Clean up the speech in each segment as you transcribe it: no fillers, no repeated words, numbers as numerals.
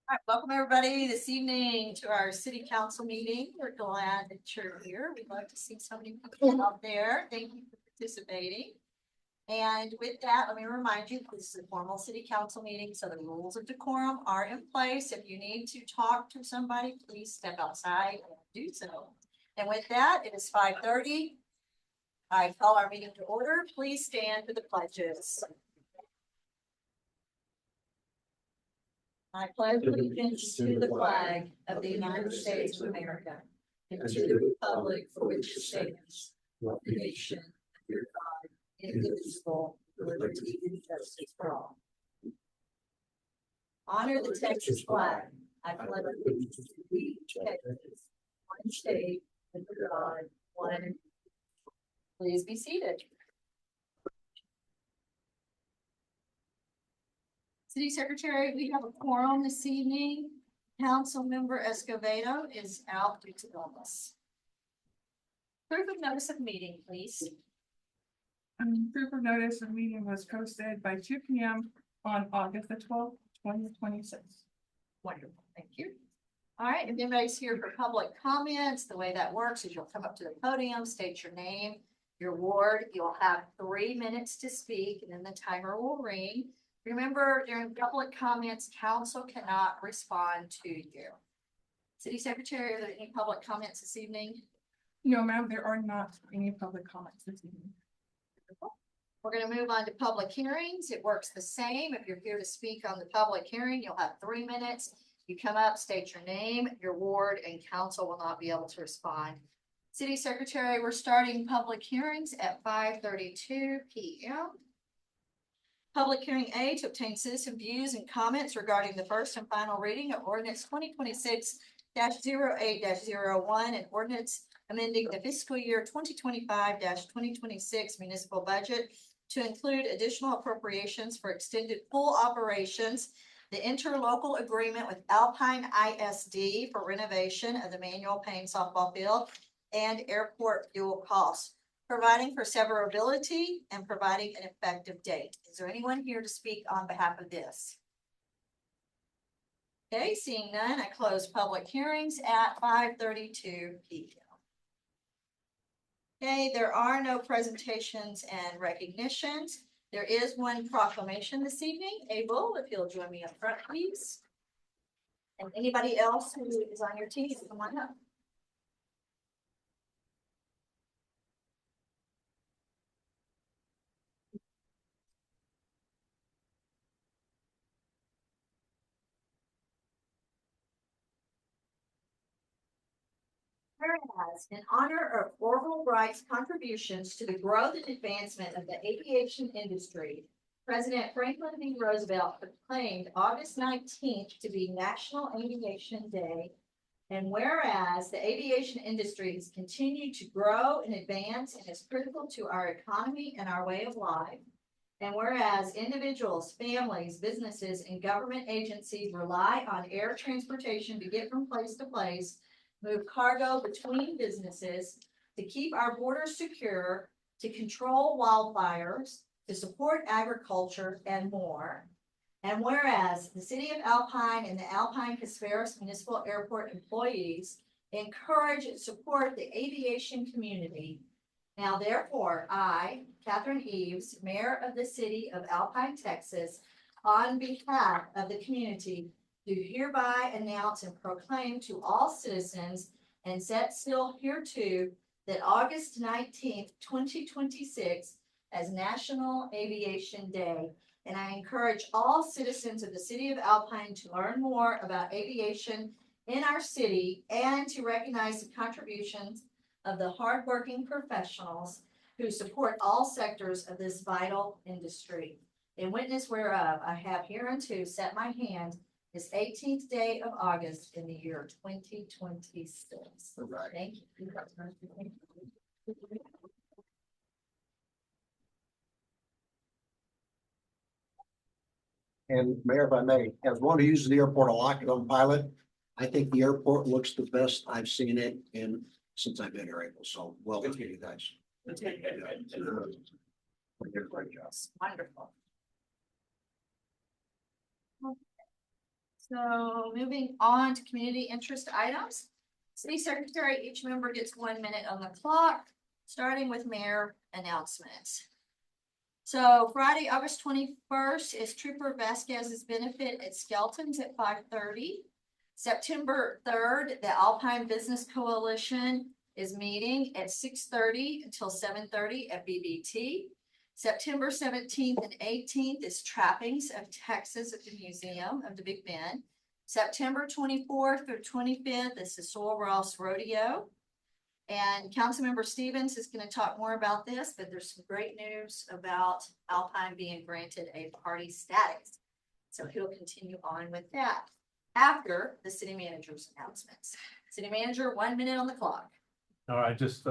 All right, welcome everybody this evening to our city council meeting. We're glad that you're here. We'd love to see so many people out there. Thank you for participating. And with that, let me remind you, this is a formal city council meeting, so the rules of decorum are in place. If you need to talk to somebody, please step outside and do so. And with that, it is 5:30. I call our meeting to order. Please stand for the pledges. I pledge allegiance to the flag of the United States of America and to the republic for which it stands, one nation, under God, indivisible, with liberty and justice for all. Honor the Texas flag. I pledge allegiance to each Texas, one state, under God, one. Please be seated. City Secretary, we have a quorum this evening. Councilmember Escobedo is out due to illness. Proof of notice of meeting, please. Proof of notice of meeting was posted by 2 p.m. on August the 12th, 2026. Wonderful, thank you. All right, if anybody's here for public comments, the way that works is you'll come up to the podium, state your name, your ward. You'll have 3 minutes to speak, and then the timer will ring. Remember, during public comments, council cannot respond to you. City Secretary, are there any public comments this evening? No, ma'am, there are not any public comments this evening. We're going to move on to public hearings. It works the same. If you're here to speak on the public hearing, you'll have 3 minutes. You come up, state your name, your ward, and council will not be able to respond. City Secretary, we're starting public hearings at 5:32 p.m. Public hearing A, to obtain citizen views and comments regarding the first and final reading of ordinance 2026-08-01 and ordinance amending the fiscal year 2025-2026 municipal budget to include additional appropriations for extended pool operations, the interlocal agreement with Alpine ISD for renovation of the Manuel Payne softball field, and airport fuel costs, providing for severability and providing an effective date. Is there anyone here to speak on behalf of this? Okay, seeing none, I close public hearings at 5:32 p.m. Okay, there are no presentations and recognitions. There is one proclamation this evening. Abel, if you'll join me up front, please. And anybody else who is on your team, come on up. Whereas, in honor of Orville Wright's contributions to the growth and advancement of the aviation industry, President Franklin D. Roosevelt proclaimed August 19th to be National Aviation Day. And whereas the aviation industry has continued to grow and advance and is critical to our economy and our way of life. And whereas individuals, families, businesses, and government agencies rely on air transportation to get from place to place, move cargo between businesses, to keep our borders secure, to control wildfires, to support agriculture, and more. And whereas the city of Alpine and the Alpine Casparis Municipal Airport employees encourage and support the aviation community. Now therefore, I, Catherine Eves, Mayor of the city of Alpine, Texas, on behalf of the community, do hereby announce and proclaim to all citizens and set seal hereto that August 19th, 2026 as National Aviation Day. And I encourage all citizens of the city of Alpine to learn more about aviation in our city and to recognize the contributions of the hardworking professionals who support all sectors of this vital industry. In witness whereof, I have hereunto set my hand this 18th day of August in the year 2026. Right. Thank you. And Mayor, if I may, as one who uses the airport a lot on pilot, I think the airport looks the best I've seen it in since I've been here, April. So welcome to you guys. You did a great job. Wonderful. So moving on to community interest items. City Secretary, each member gets 1 minute on the clock, starting with mayor announcements. So Friday, August 21st is Trooper Vasquez's benefit at Skelton's at 5:30. September 3rd, the Alpine Business Coalition is meeting at 6:30 until 7:30 at BBT. September 17th and 18th is Trappings of Texas at the Museum of the Big Bend. September 24th through 25th is the Sorrel Ross Rodeo. And Councilmember Stevens is going to talk more about this, but there's some great news about Alpine being granted a party status. So he'll continue on with that after the city manager's announcements. City manager, 1 minute on the clock. All right, just,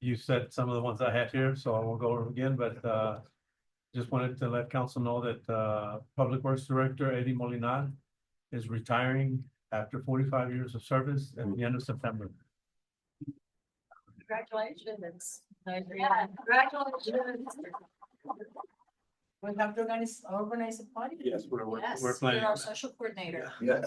you said some of the ones I had here, so I won't go over them again, but, just wanted to let council know that, Public Works Director Eddie Molinar is retiring after 45 years of service at the end of September. Congratulations. Yeah, congratulations. We have to organize a party. Yes, we're Yes, planning. you're our social coordinator. Yeah.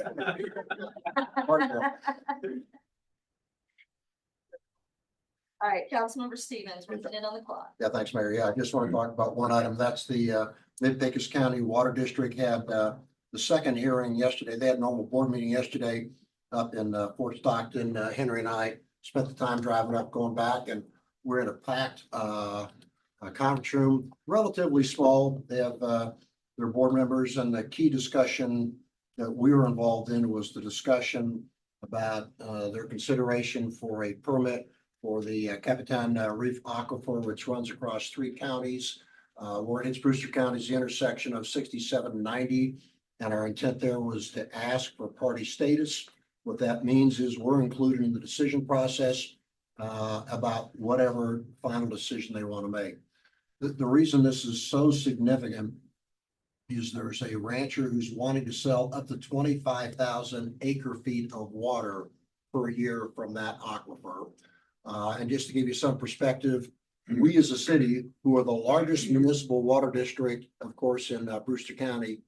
All right, Councilmember Stevens, 1 minute on the clock. Yeah, thanks, Mayor. Yeah, I just want to talk about one item. That's the Mid-Pecos County Water District had the second hearing yesterday. They had a normal board meeting yesterday up in Fort Stockton. Henry and I spent the time driving up, going back, and we're in a packed conference room, relatively small. They have their board members, and the key discussion that we were involved in was the discussion about their consideration for a permit for the Capitan Reef Aquifer, which runs across 3 counties. Where it's Brewster County's the intersection of 6790. And our intent there was to ask for party status. What that means is we're included in the decision process about whatever final decision they want to make. The reason this is so significant is there's a rancher who's wanting to sell up to 25,000 acre feet of water per year from that aquifer. And just to give you some perspective, we as a city, who are the largest municipal water district, of course, in Brewster County,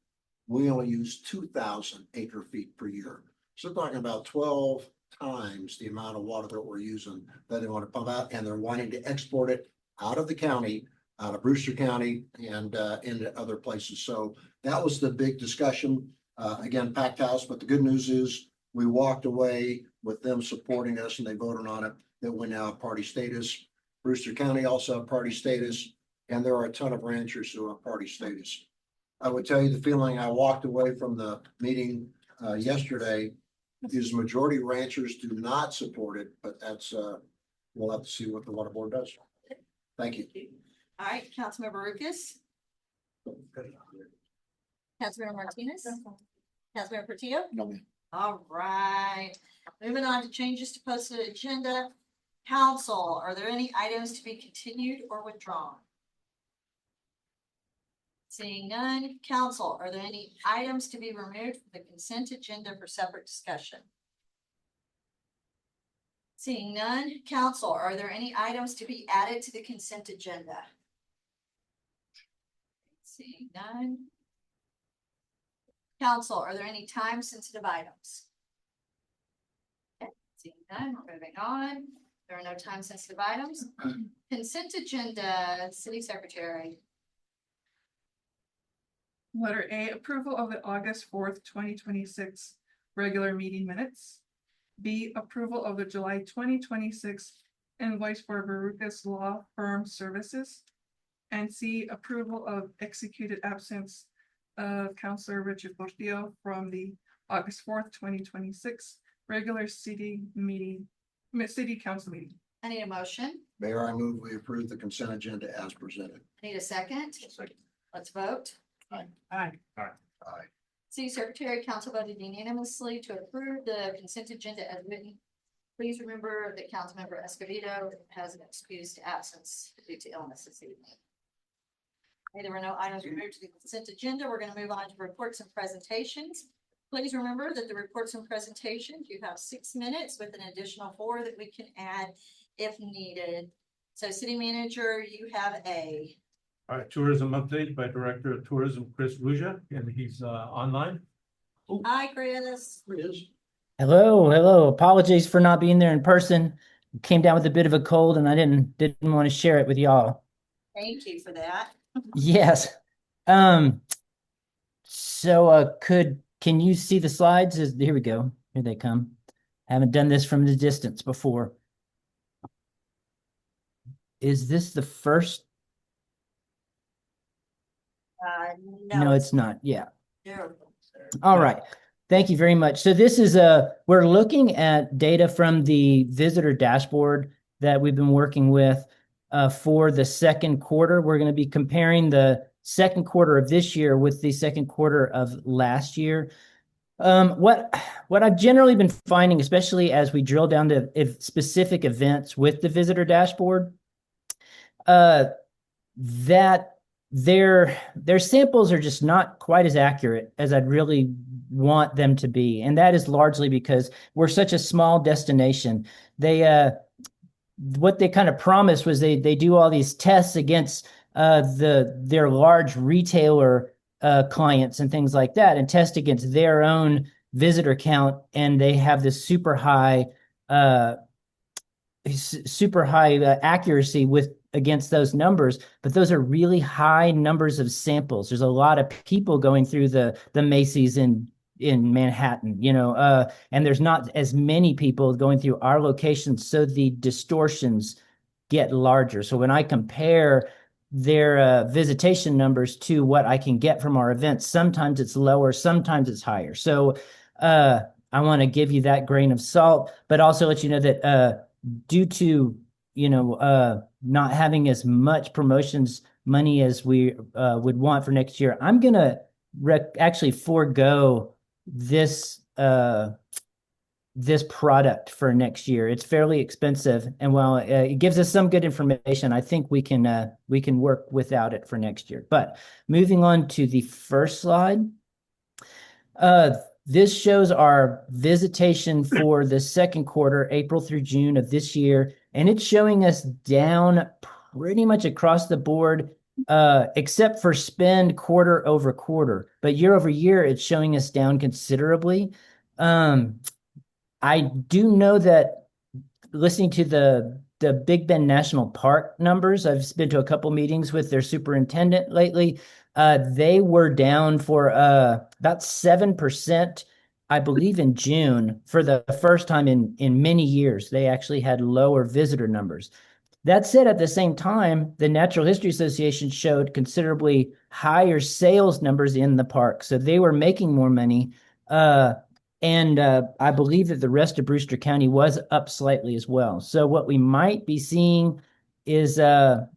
we only use 2,000 acre feet per year. So we're talking about 12 times the amount of water that we're using that they want to pump out, and they're wanting to export it out of the county, out of Brewster County, and into other places. So that was the big discussion. Again, packed house, but the good news is we walked away with them supporting us, and they voted on it, that we now have party status. Brewster County also have party status, and there are a ton of ranchers who have party status. I would tell you the feeling I walked away from the meeting yesterday is majority ranchers do not support it, but that's we'll have to see what the water board does. Thank you. All right, Councilmember Lucas, Councilmember Martinez, Councilmember Portillo. No, ma'am. All right, moving on to changes to posted agenda. Council, are there any items to be continued or withdrawn? Seeing none. Council, are there any items to be removed from the consent agenda for separate discussion? Seeing none. Council, are there any items to be added to the consent agenda? Seeing none. Council, are there any time sensitive items? Okay, seeing none, we're moving on. There are no time sensitive items. Consent agenda, City Secretary. Letter A, approval of the August 4th, 2026 regular meeting minutes. B, approval of the July 2026 invoice for Barukas Law Firm Services. And C, approval of executed absence of Counselor Richard Portillo from the August 4th, 2026 regular city council meeting. I need a motion. Mayor, I move we approve the consent agenda as presented. I need a second. Let's vote. Aye. Aye. City Secretary, council voted unanimously to approve the consent agenda as written. Please remember that Councilmember Escobedo has an excused absence due to illness this evening. Okay, there were no items removed to the consent agenda. We're going to move on to reports and presentations. Please remember that the reports and presentations, you have 6 minutes with an additional 4 that we can add if needed. So City Manager, you have A. All right, tourism update by Director of Tourism, Chris Ruja, and he's online. Hi, Chris. There it is. Hello, hello. Apologies for not being there in person. Came down with a bit of a cold and I didn't want to share it with y'all. Thank you for that. Yes. Um, can you see the slides? Here we go. Here they come. Haven't done this from the distance before. Is this the first? No, it's not. Yeah. All right. Thank you very much. So this is we're looking at data from the visitor dashboard that we've been working with for the second quarter. We're going to be comparing the second quarter of this year with the second quarter of last year. What I've generally been finding, especially as we drill down to specific events with the visitor dashboard, that their samples are just not quite as accurate as I'd really want them to be. And that is largely because we're such a small destination. What they kind of promised was they do all these tests against their large retailer clients and things like that, and test against their own visitor count, and they have this super high accuracy against those numbers, but those are really high numbers of samples. There's a lot of people going through the Macy's in Manhattan, and there's not as many people going through our locations, so the distortions get larger. So when I compare their visitation numbers to what I can get from our events, sometimes it's lower, sometimes it's higher. So I want to give you that grain of salt, but also let you know that due to not having as much promotions money as we would want for next year, I'm gonna actually forego this this product for next year. It's fairly expensive, and while it gives us some good information, I think we can work without it for next year. But moving on to the first slide. This shows our visitation for the second quarter, April through June of this year, and it's showing us down pretty much across the board, except for spend quarter over quarter. But year over year, it's showing us down considerably. I do know that listening to the Big Bend National Park numbers, I've been to a couple meetings with their superintendent lately. They were down for about 7%, I believe, in June. For the first time in many years, they actually had lower visitor numbers. That said, at the same time, the Natural History Association showed considerably higher sales numbers in the park, so they were making more money. And I believe that the rest of Brewster County was up slightly as well. So what we might be seeing is a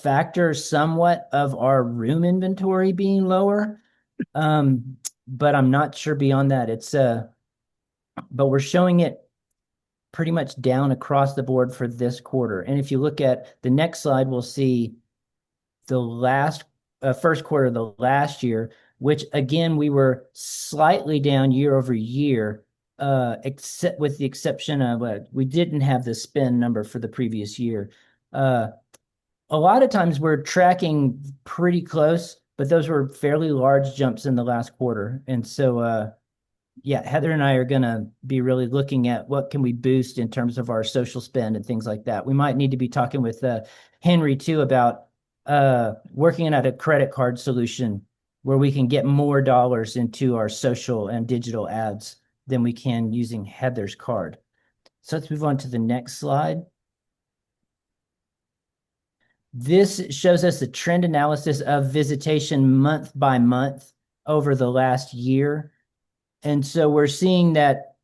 factor somewhat of our room inventory being lower. But I'm not sure beyond that. But we're showing it pretty much down across the board for this quarter. And if you look at the next slide, we'll see the first quarter of the last year, which again, we were slightly down year over year, except with the exception of we didn't have the spend number for the previous year. A lot of times we're tracking pretty close, but those were fairly large jumps in the last quarter. And so, yeah, Heather and I are going to be really looking at what can we boost in terms of our social spend and things like that. We might need to be talking with Henry too about working out a credit card solution where we can get more dollars into our social and digital ads than we can using Heather's card. So let's move on to the next slide. This shows us the trend analysis of visitation month by month over the last year. And so we're seeing that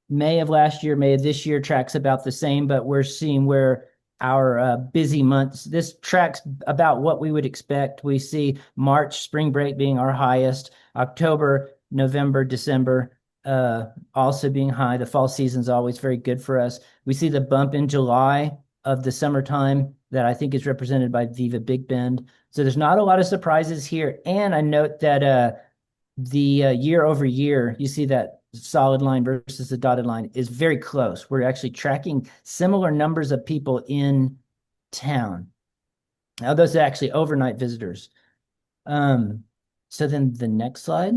May of last year, May of this year tracks about the same, but we're seeing where our busy months, this tracks about what we would expect. We see March, spring break being our highest, October, November, December also being high. The fall season is always very good for us. We see the bump in July of the summertime that I think is represented by Viva Big Bend. So there's not a lot of surprises here. And I note that the year over year, you see that solid line versus the dotted line is very close. We're actually tracking similar numbers of people in town. Now, those are actually overnight visitors. So then the next slide.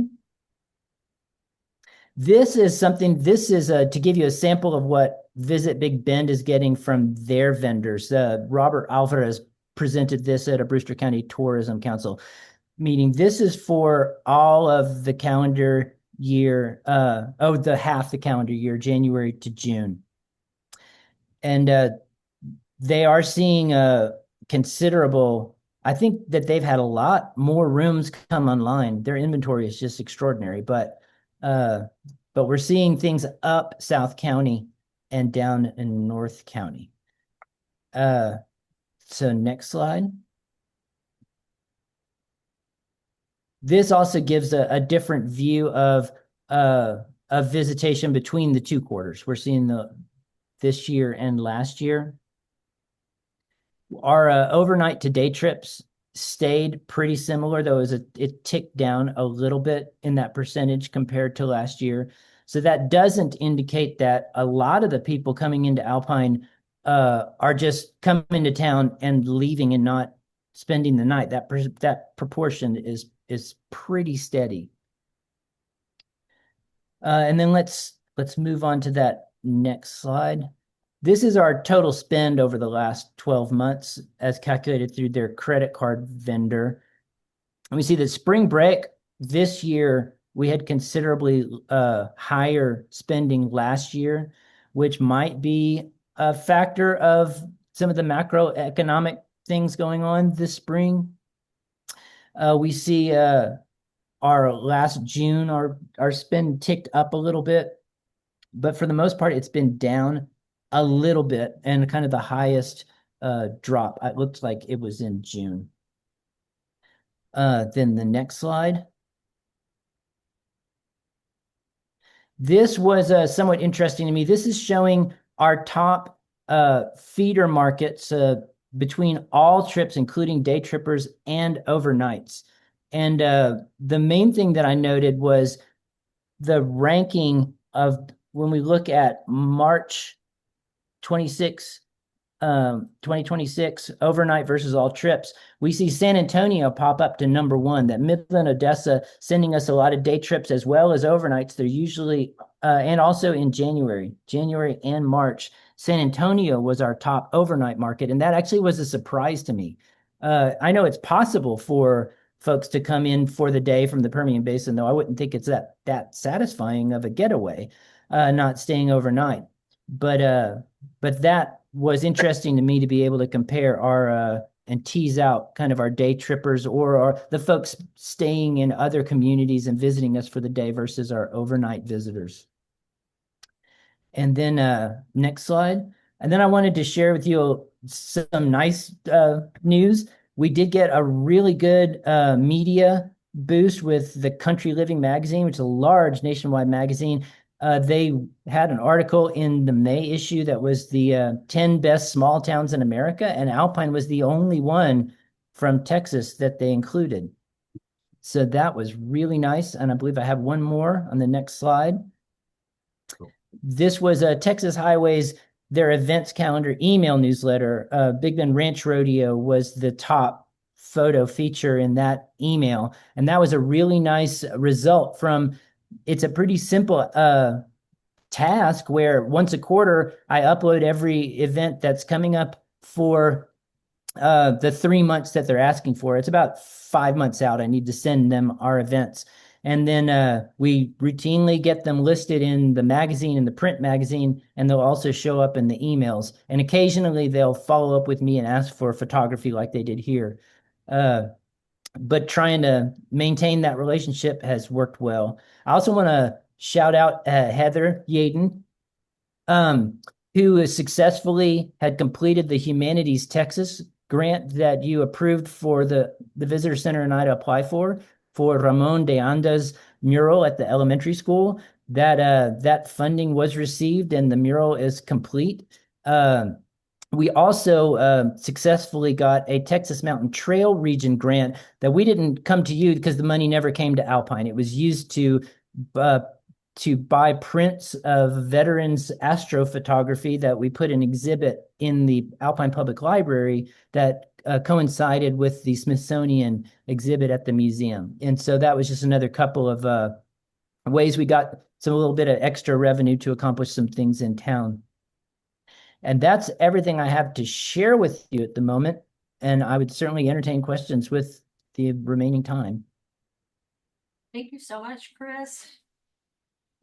This is something, this is to give you a sample of what Visit Big Bend is getting from their vendors. Robert Alvarez presented this at a Brewster County Tourism Council meeting. This is for all of the calendar year, the calendar year, January to June. And they are seeing a considerable, I think that they've had a lot more rooms come online. Their inventory is just extraordinary, but we're seeing things up South County and down in North County. So next slide. This also gives a different view of visitation between the two quarters. We're seeing this year and last year. Our overnight to day trips stayed pretty similar, though it ticked down a little bit in that percentage compared to last year. So that doesn't indicate that a lot of the people coming into Alpine are just coming to town and leaving and not spending the night. That proportion is pretty steady. And then let's move on to that next slide. This is our total spend over the last 12 months as calculated through their credit card vendor. And we see that spring break this year, we had considerably higher spending last year, which might be a factor of some of the macroeconomic things going on this spring. We see our last June, our spend ticked up a little bit, but for the most part, it's been down a little bit, and kind of the highest drop, it looks like it was in June. Then the next slide. This was somewhat interesting to me. This is showing our top feeder markets between all trips, including day trippers and overnights. And the main thing that I noted was the ranking of when we look at March 2026 overnight versus all trips, we see San Antonio pop up to number one, that Midland, Odessa sending us a lot of day trips as well as overnights. They're usually, and also in January and March, San Antonio was our top overnight market. And that actually was a surprise to me. I know it's possible for folks to come in for the day from the Permian Basin, though I wouldn't think it's that satisfying of a getaway, not staying overnight. But that was interesting to me to be able to compare our and tease out kind of our day trippers or the folks staying in other communities and visiting us for the day versus our overnight visitors. And then next slide. And then I wanted to share with you some nice news. We did get a really good media boost with the Country Living magazine, which is a large nationwide magazine. They had an article in the May issue that was the 10 best small towns in America, and Alpine was the only one from Texas that they included. So that was really nice, and I believe I have one more on the next slide. Cool. This was Texas Highways, their events calendar email newsletter. Big Bend Ranch Rodeo was the top photo feature in that email, and that was a really nice result from. It's a pretty simple task where once a quarter, I upload every event that's coming up for the 3 months that they're asking for. It's about 5 months out. I need to send them our events. And then we routinely get them listed in the magazine, in the print magazine, and they'll also show up in the emails. And occasionally they'll follow up with me and ask for photography like they did here. But trying to maintain that relationship has worked well. I also want to shout out Heather Yaden, who has successfully had completed the Humanities Texas grant that you approved for the Visitor Center and I to apply for Ramon de Anda's mural at the elementary school. That funding was received and the mural is complete. We also successfully got a Texas Mountain Trail Region grant that we didn't come to you because the money never came to Alpine. It was used to buy prints of veterans astrophotography that we put an exhibit in the Alpine Public Library that coincided with the Smithsonian exhibit at the museum. And so that was just another couple of ways we got some a little bit of extra revenue to accomplish some things in town. And that's everything I have to share with you at the moment. And I would certainly entertain questions with the remaining time. Thank you so much, Chris.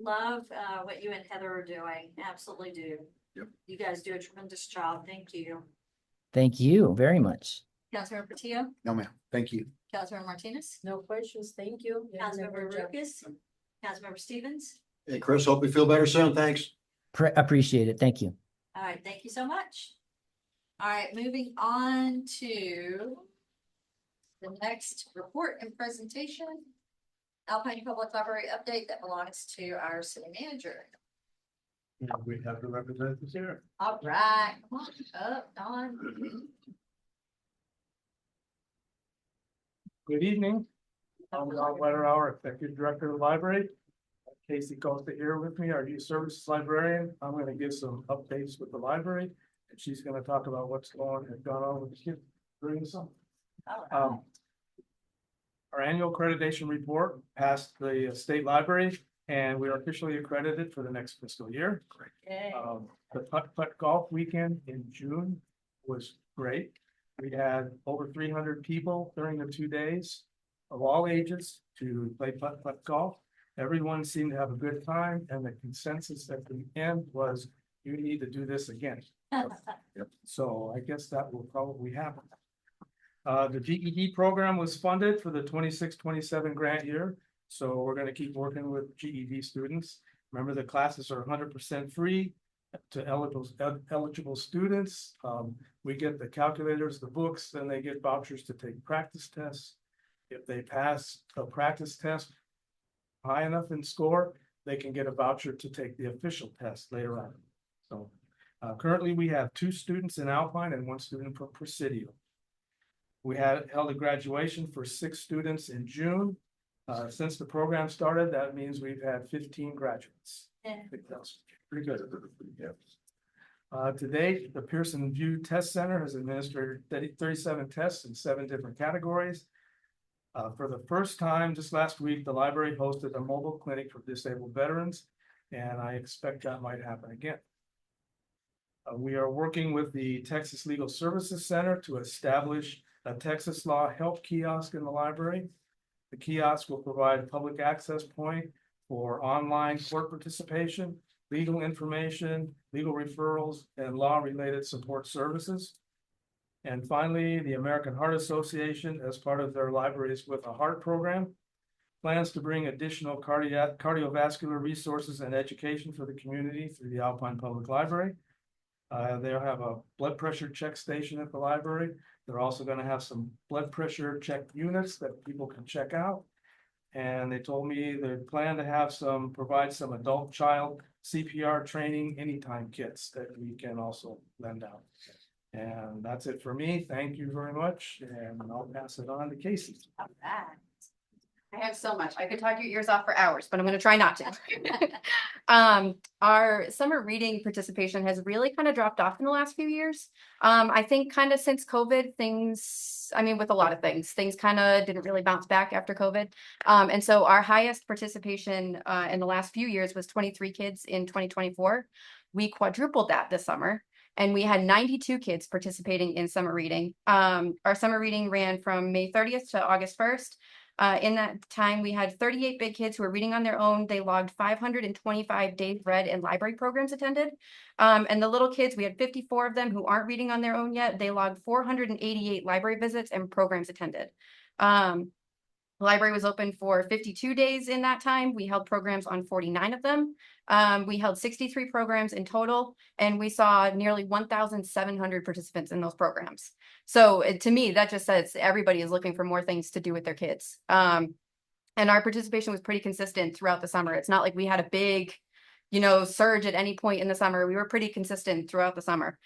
Love what you and Heather are doing. Absolutely do. Yep. You guys do a tremendous job. Thank you. Thank you very much. Councilmember Patillo, No, ma'am. Thank you. Councilmember Martinez, No questions, thank you. Councilmember Lucas, Councilmember Stevens. Hey, Chris, hope you feel better soon. Thanks. Appreciate it. Thank you. All right, thank you so much. All right, moving on to the next report and presentation. Alpine Public Library update that belongs to our city manager. We have the representatives here. All right, come on up, Don. Good evening. I'm Don Wetterauer, Executive Director of the Library. Casey Costa here with me, our youth services librarian. I'm going to give some updates with the library, and she's going to talk about what's gone on with the kids during the summer. All right. Our annual accreditation report passed the state library, and we are officially accredited for the next fiscal year. Yay. The putt golf weekend in June was great. We had over 300 people during the 2 days of all ages to play putt golf. Everyone seemed to have a good time, and the consensus at the end was, you need to do this again. So I guess that will probably happen. The GED program was funded for the 26-27 grant year. So we're going to keep working with GED students. Remember, the classes are 100% free to eligible students. We get the calculators, the books, then they get vouchers to take practice tests. If they pass a practice test high enough in score, they can get a voucher to take the official test later on. So currently we have 2 students in Alpine and 1 student from Presidio. We held a graduation for 6 students in June. Since the program started, that means we've had 15 graduates. Yeah. I think that's pretty good. To date, the Pearson View Test Center has administered 37 tests in 7 different categories. For the first time just last week, the library hosted a mobile clinic for disabled veterans, and I expect that might happen again. We are working with the Texas Legal Services Center to establish a Texas law help kiosk in the library. The kiosk will provide a public access point for online court participation, legal information, legal referrals, and law-related support services. And finally, the American Heart Association, as part of their Libraries with a Heart program, plans to bring additional cardiovascular resources and education for the community through the Alpine Public Library. They'll have a blood pressure check station at the library. They're also going to have some blood pressure check units that people can check out. And they told me they plan to provide some adult child CPR training anytime kits that we can also lend out. And that's it for me. Thank you very much. And I'll pass it on to Casey. All right. I have so much. I could talk your ears off for hours, but I'm going to try not to. Our summer reading participation has really kind of dropped off in the last few years. I think kind of since COVID, with a lot of things kind of didn't really bounce back after COVID. And so our highest participation in the last few years was 23 kids in 2024. We quadrupled that this summer. And we had 92 kids participating in summer reading. Our summer reading ran from May 30th to August 1st. In that time, we had 38 big kids who were reading on their own. They logged 525 days read and library programs attended. And the little kids, we had 54 of them who aren't reading on their own yet. They logged 488 library visits and programs attended. The library was open for 52 days in that time. We held programs on 49 of them. We held 63 programs in total, and we saw nearly 1,700 participants in those programs. So to me, that just says everybody is looking for more things to do with their kids. And our participation was pretty consistent throughout the summer. It's not like we had a big, surge at any point in the summer. We were pretty consistent throughout the summer.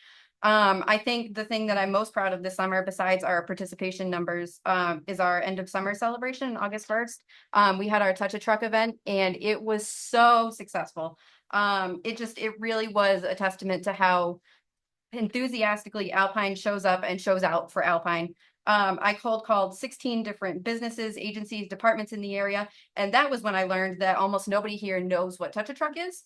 I think the thing that I'm most proud of this summer, besides our participation numbers, is our end of summer celebration on August 1st. We had our Touch a Truck event, and it was so successful. It really was a testament to how enthusiastically Alpine shows up and shows out for Alpine. I called 16 different businesses, agencies, departments in the area. And that was when I learned that almost nobody here knows what Touch a Truck is.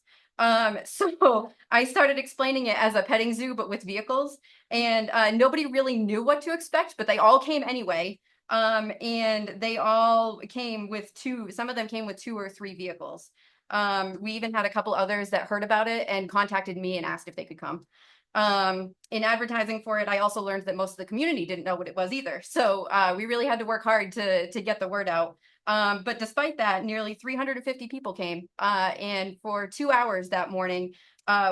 So I started explaining it as a petting zoo, but with vehicles. And nobody really knew what to expect, but they all came anyway. And they all came with some of them came with 2 or 3 vehicles. We even had a couple others that heard about it and contacted me and asked if they could come. In advertising for it, I also learned that most of the community didn't know what it was either. So we really had to work hard to get the word out. But despite that, nearly 350 people came. And for 2 hours that morning,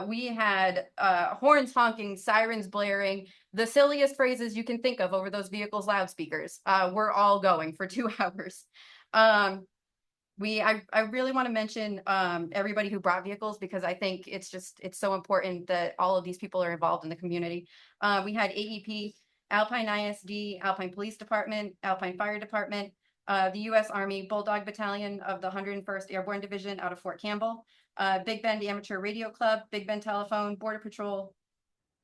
we had horns honking, sirens blaring, the silliest phrases you can think of over those vehicles' loudspeakers. We're all going for 2 hours. I really want to mention everybody who brought vehicles, because I think it's so important that all of these people are involved in the community. We had AEP, Alpine ISD, Alpine Police Department, Alpine Fire Department, the U.S. Army Bulldog Battalion of the 101st Airborne Division out of Fort Campbell, Big Bend Amateur Radio Club, Big Bend Telephone, Border Patrol,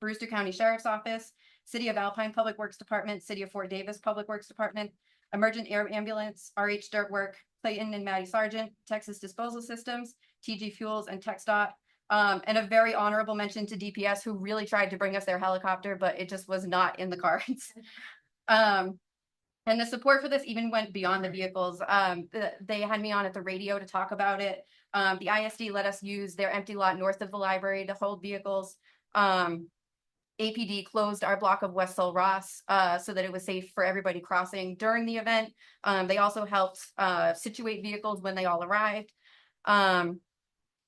Brewster County Sheriff's Office, City of Alpine Public Works Department, City of Fort Davis Public Works Department, Emergent Air Ambulance, RH Dirt Work, Clayton and Maddie Sargent, Texas Disposal Systems, TG Fuels, and TxDOT. And a very honorable mention to DPS, who really tried to bring us their helicopter, but it just was not in the cards. And the support for this even went beyond the vehicles. They had me on at the radio to talk about it. The ISD let us use their empty lot north of the library to hold vehicles. APD closed our block of West Sol Ross so that it was safe for everybody crossing during the event. They also helped situate vehicles when they all arrived.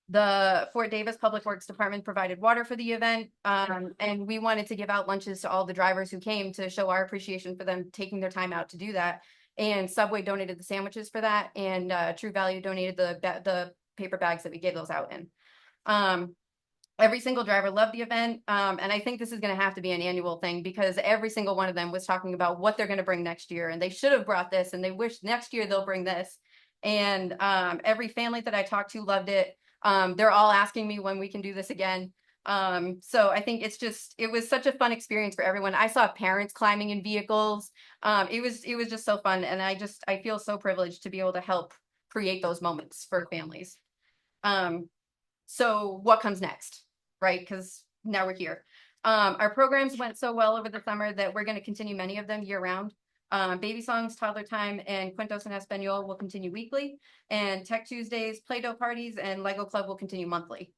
The Fort Davis Public Works Department provided water for the event, and we wanted to give out lunches to all the drivers who came to show our appreciation for them taking their time out to do that. And Subway donated the sandwiches for that, and True Value donated the paper bags that we gave those out in. Every single driver loved the event, and I think this is going to have to be an annual thing, because every single one of them was talking about what they're going to bring next year, and they should have brought this, and they wish next year they'll bring this. And every family that I talked to loved it. They're all asking me when we can do this again. So I think it was such a fun experience for everyone. I saw parents climbing in vehicles. It was just so fun, and I feel so privileged to be able to help create those moments for families. So what comes next? Right? Because now we're here. Our programs went so well over the summer that we're going to continue many of them year round. Baby Songs, Toddler Time, and Cuentos en Espanol will continue weekly, and Tech Tuesdays, Play-Doh parties, and Lego Club will continue monthly.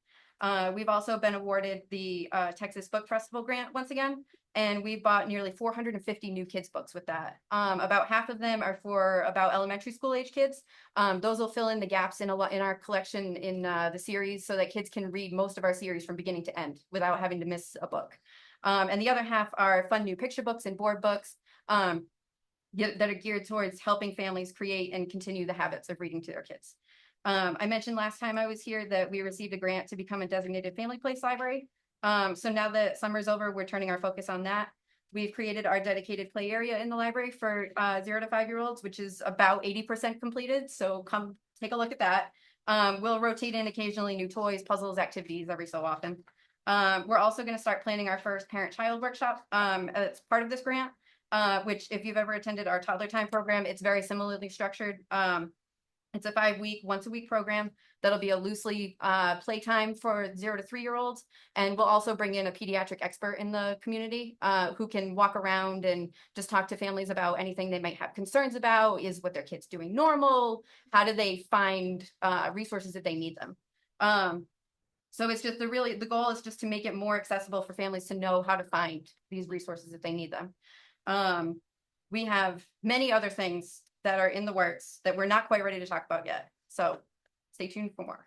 We've also been awarded the Texas Book Festival grant once again, and we bought nearly 450 new kids books with that. About half of them are for about elementary school age kids. Those will fill in the gaps in our collection in the series, so that kids can read most of our series from beginning to end without having to miss a book. And the other half are fun new picture books and board books that are geared towards helping families create and continue the habits of reading to their kids. I mentioned last time I was here that we received a grant to become a designated family place library. So now that summer's over, we're turning our focus on that. We've created our dedicated play area in the library for 0 to 5-year-olds, which is about 80% completed. So come take a look at that. We'll rotate in occasionally new toys, puzzles, activities every so often. We're also going to start planning our first parent-child workshop as part of this grant, which if you've ever attended our Toddler Time program, it's very similarly structured. It's a 5-week, once-a-week program that'll be a loosely playtime for 0 to 3-year-olds. And we'll also bring in a pediatric expert in the community who can walk around and just talk to families about anything they might have concerns about. Is what their kid's doing normal? How do they find resources if they need them? So it's just the goal is just to make it more accessible for families to know how to find these resources if they need them. We have many other things that are in the works that we're not quite ready to talk about yet. So stay tuned for more.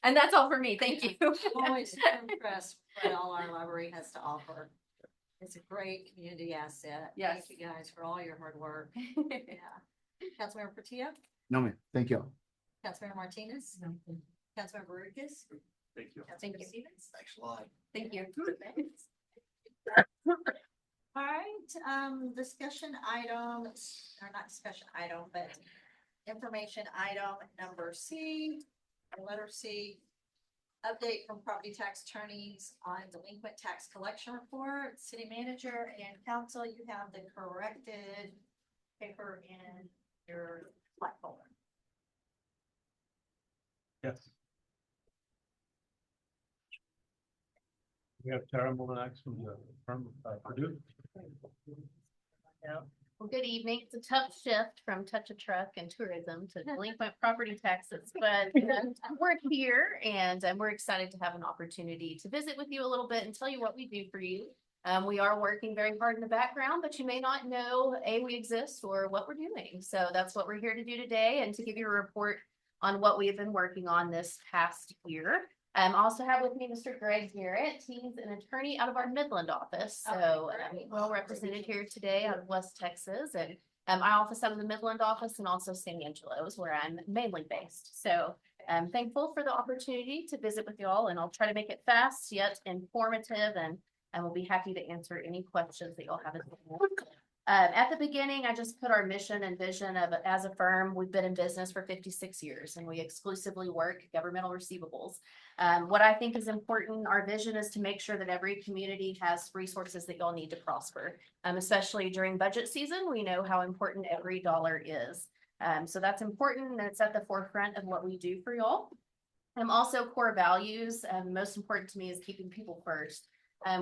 And that's all for me. Thank you. Always impressed with what all our library has to offer. It's a great community asset. Yes. Thank you guys for all your hard work. Yeah. Councilmember Portillo, No, ma'am. Thank you. Councilmember Martinez, Councilmember Rodriguez, Thank you. Thank Councilmember you. Stevens. Thanks a lot. Thank you. All right, discussion item, or not discussion item, but information item number C, or letter C. update from property tax attorneys on delinquent tax collection report. City manager and council, you have the corrected paper in your flat folder. Yes. We have Tara Molinak from the firm Purdue. Well, good evening. It's a tough shift from touch a truck and tourism to delinquent property taxes, but we're here and we're excited to have an opportunity to visit with you a little bit and tell you what we do for you. We are working very hard in the background, but you may not know we exist or what we're doing. So that's what we're here to do today and to give you a report on what we have been working on this past year. Also have with me Mr. Greg Garrett. He's an attorney out of our Midland office. So well represented here today out of West Texas. And I office out of the Midland office and also San Angelo is where I'm mainly based. So I'm thankful for the opportunity to visit with y'all, and I'll try to make it fast yet informative, and we'll be happy to answer any questions that y'all have. At the beginning, I just put our mission and vision of as a firm. We've been in business for 56 years and we exclusively work governmental receivables. What I think is important, our vision is to make sure that every community has resources that y'all need to prosper. Especially during budget season, we know how important every dollar is. So that's important and it's at the forefront of what we do for y'all. Also core values, most important to me is keeping people first.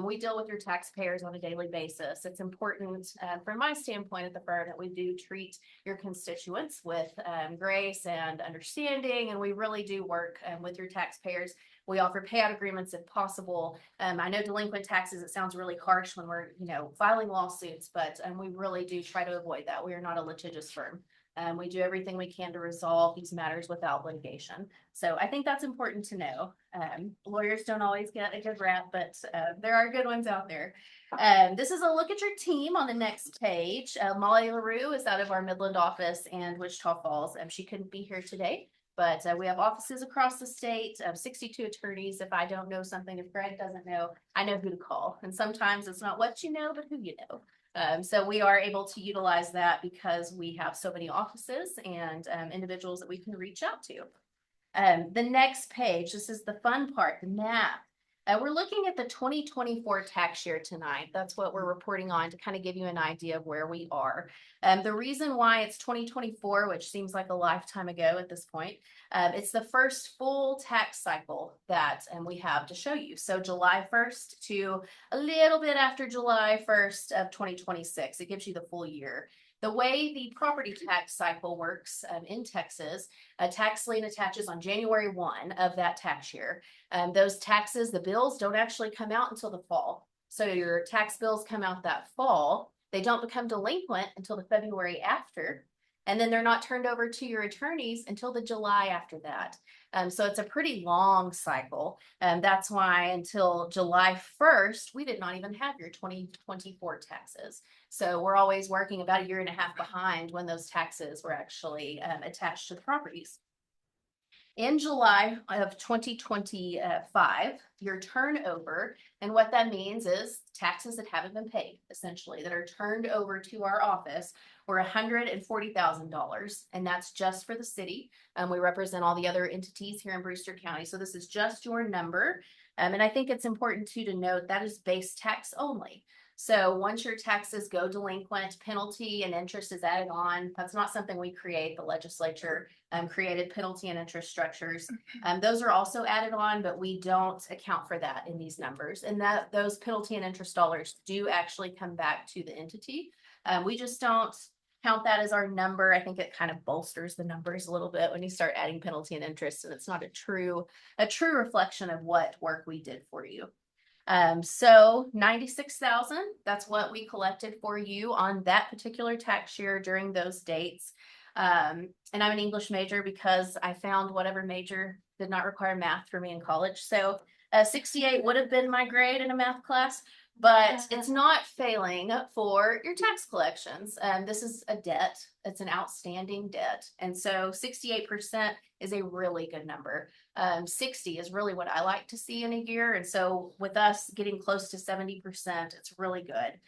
We deal with your taxpayers on a daily basis. It's important from my standpoint at the firm that we do treat your constituents with grace and understanding, and we really do work with your taxpayers. We offer payout agreements if possible. I know delinquent taxes, it sounds really harsh when we're, filing lawsuits, but we really do try to avoid that. We are not a litigious firm. We do everything we can to resolve these matters without litigation. So I think that's important to know. Lawyers don't always get a good rap, but there are good ones out there. This is a look at your team on the next page. Molly LaRue is out of our Midland office and Wichita Falls. She couldn't be here today, but we have offices across the state, 62 attorneys. If I don't know something, if Greg doesn't know, I know who to call. And sometimes it's not what you know, but who you know. So we are able to utilize that because we have so many offices and individuals that we can reach out to. The next page, this is the fun part, the map. We're looking at the 2024 tax year tonight. That's what we're reporting on to kind of give you an idea of where we are. The reason why it's 2024, which seems like a lifetime ago at this point, it's the first full tax cycle that we have to show you. So July 1st to a little bit after July 1st of 2026, it gives you the full year. The way the property tax cycle works in Texas, a tax lien attaches on January 1 of that tax year. Those taxes, the bills don't actually come out until the fall. So your tax bills come out that fall. They don't become delinquent until the February after. And then they're not turned over to your attorneys until the July after that. So it's a pretty long cycle. That's why until July 1st, we did not even have your 2024 taxes. So we're always working about a year and a half behind when those taxes were actually attached to the properties. In July of 2025, your turnover, and what that means is taxes that haven't been paid, essentially, that are turned over to our office were $140,000, and that's just for the city. We represent all the other entities here in Brewster County, so this is just your number. And I think it's important too to note that is base tax only. So once your taxes go delinquent, penalty and interest is added on. That's not something we create. The legislature created penalty and interest structures. Those are also added on, but we don't account for that in these numbers. And that those penalty and interest dollars do actually come back to the entity. We just don't count that as our number. I think it kind of bolsters the numbers a little bit when you start adding penalty and interest, and it's not a true reflection of what work we did for you. So 96,000, that's what we collected for you on that particular tax year during those dates. And I'm an English major because I found whatever major did not require math for me in college. So 68 would have been my grade in a math class, but it's not failing for your tax collections. This is a debt. It's an outstanding debt. And so 68% is a really good number. 60 is really what I like to see in a year. And so with us getting close to 70%, it's really good.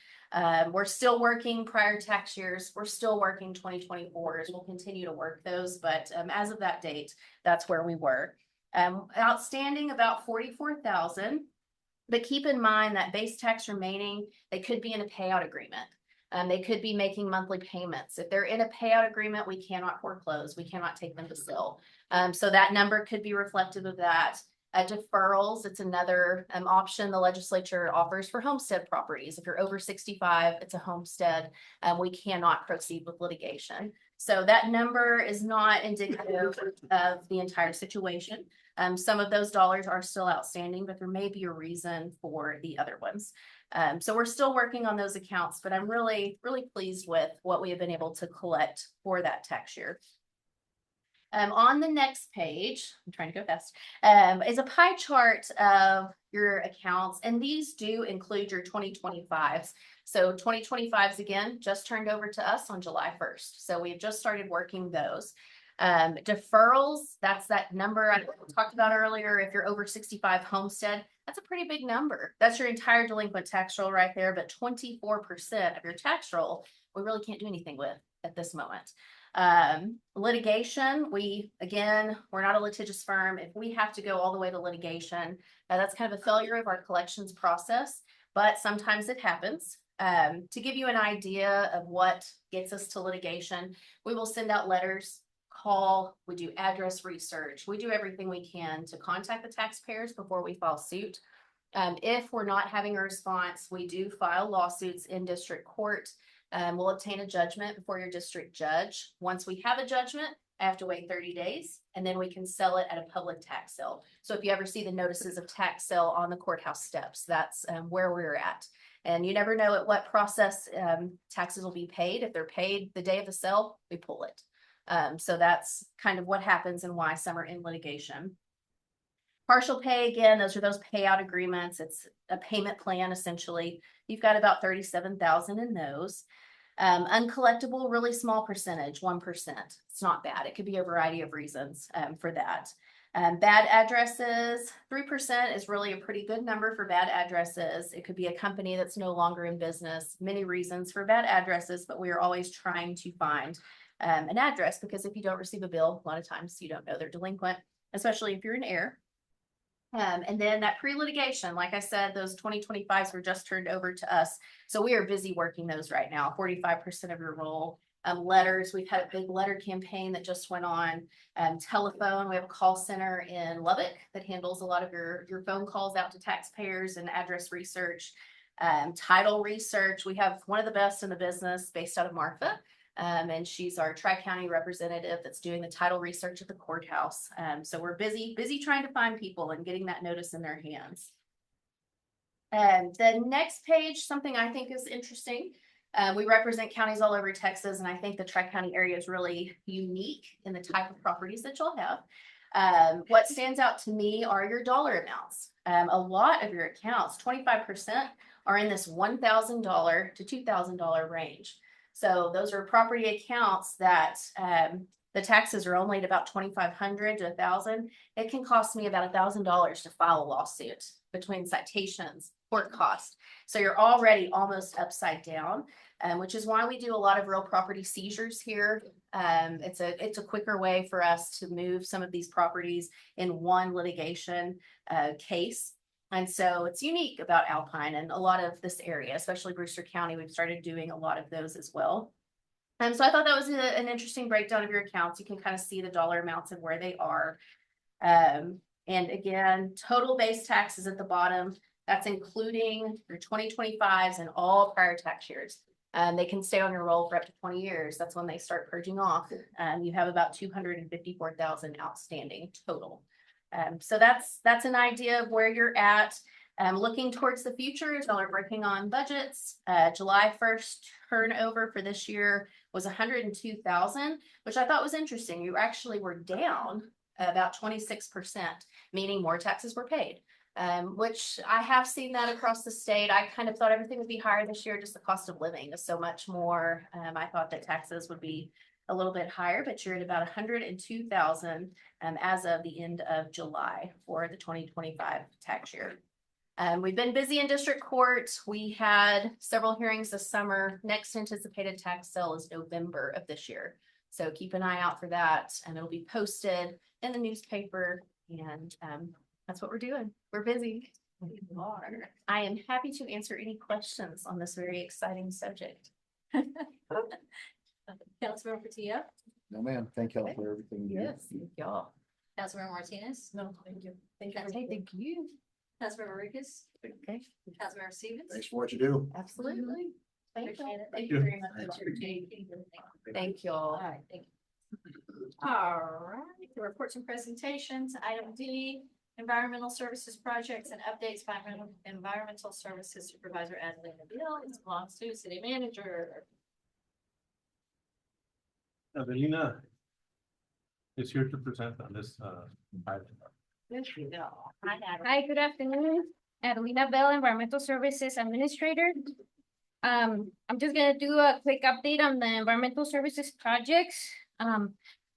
We're still working prior tax years. We're still working 2024s. We'll continue to work those. But as of that date, that's where we were. Outstanding about 44,000. But keep in mind that base tax remaining, they could be in a payout agreement. They could be making monthly payments. If they're in a payout agreement, we cannot foreclose. We cannot take them to sale. So that number could be reflective of that. Deferrals, it's another option the legislature offers for homestead properties. If you're over 65, it's a homestead. We cannot proceed with litigation. So that number is not indicative of the entire situation. Some of those dollars are still outstanding, but there may be a reason for the other ones. So we're still working on those accounts, but I'm really, really pleased with what we have been able to collect for that tax year. On the next page, I'm trying to go fast, is a pie chart of your accounts, and these do include your 2025s. So 2025s again, just turned over to us on July 1st. So we've just started working those. Deferrals, that's that number I talked about earlier. If you're over 65 homestead, that's a pretty big number. That's your entire delinquent tax roll right there, but 24% of your tax roll, we really can't do anything with at this moment. Litigation, we're not a litigious firm. If we have to go all the way to litigation, that's kind of a failure of our collections process, but sometimes it happens. To give you an idea of what gets us to litigation, we will send out letters, call, we do address research, we do everything we can to contact the taxpayers before we file suit. If we're not having a response, we do file lawsuits in district court. We'll obtain a judgment before your district judge. Once we have a judgment, I have to wait 30 days, and then we can sell it at a public tax sale. So if you ever see the notices of tax sale on the courthouse steps, that's where we're at. And you never know at what process taxes will be paid. If they're paid the day of the sale, we pull it. So that's kind of what happens and why some are in litigation. Partial pay, again, those are those payout agreements. It's a payment plan, essentially. You've got about 37,000 in those. Uncollectible, really small percentage, 1%. It's not bad. It could be a variety of reasons for that. Bad addresses, 3% is really a pretty good number for bad addresses. It could be a company that's no longer in business. Many reasons for bad addresses, but we are always trying to find an address, because if you don't receive a bill, a lot of times you don't know they're delinquent, especially if you're an heir. And then that pre-litigation, like I said, those 2025s were just turned over to us. So we are busy working those right now, 45% of your roll. Letters, we've had a big letter campaign that just went on. Telephone, we have a call center in Lubbock that handles a lot of your phone calls out to taxpayers and address research. Title research, we have one of the best in the business based out of Marfa. And she's our Tri-County representative that's doing the title research at the courthouse. So we're busy trying to find people and getting that notice in their hands. The next page, something I think is interesting. We represent counties all over Texas, and I think the Tri-County area is really unique in the type of properties that y'all have. What stands out to me are your dollar amounts. A lot of your accounts, 25%, are in this $1,000 to $2,000 range. So those are property accounts that the taxes are only at about $2,500 to $1,000. It can cost me about $1,000 to file a lawsuit between citations, court costs. So you're already almost upside down, which is why we do a lot of real property seizures here. It's a quicker way for us to move some of these properties in one litigation case. And so it's unique about Alpine and a lot of this area, especially Brewster County. We've started doing a lot of those as well. So I thought that was an interesting breakdown of your accounts. You can kind of see the dollar amounts and where they are. And again, total base taxes at the bottom, that's including your 2025s and all prior tax years. They can stay on your roll for up to 20 years. That's when they start purging off. You have about 254,000 outstanding total. So that's an idea of where you're at. Looking towards the future, as y'all are working on budgets, July 1st turnover for this year was 102,000, which I thought was interesting. You actually were down about 26%, meaning more taxes were paid, which I have seen that across the state. I kind of thought everything would be higher this year. Just the cost of living is so much more. I thought that taxes would be a little bit higher, but you're at about 102,000 as of the end of July for the 2025 tax year. We've been busy in district court. We had several hearings this summer. Next anticipated tax sale is November of this year. So keep an eye out for that, and it'll be posted in the newspaper And that's what we're doing. We're busy. We are. I am happy to answer any questions on this very exciting subject. Councilmember Patia? No, ma'am. Thank y'all for everything you do. Yes, thank y'all. Councilmember Martinez? No, thank you. Thank That's you. Thank you. Councilmember Ricketts? Okay, Councilmember Stevens? Thanks for what you do. absolutely. Thank Appreciate you. it. Thank you. you very much. Thanks. Thank you all. All right, thank you. All right, the reports and presentations, item D, environmental services projects and updates by environmental services supervisor Adelina Bill. It belongs to city manager. Adelina is here to present on this, item. There you go. Hi, Adelina. Hi, good afternoon. Adelina Bell, Environmental Services Administrator. I'm just gonna do a quick update on the environmental services projects.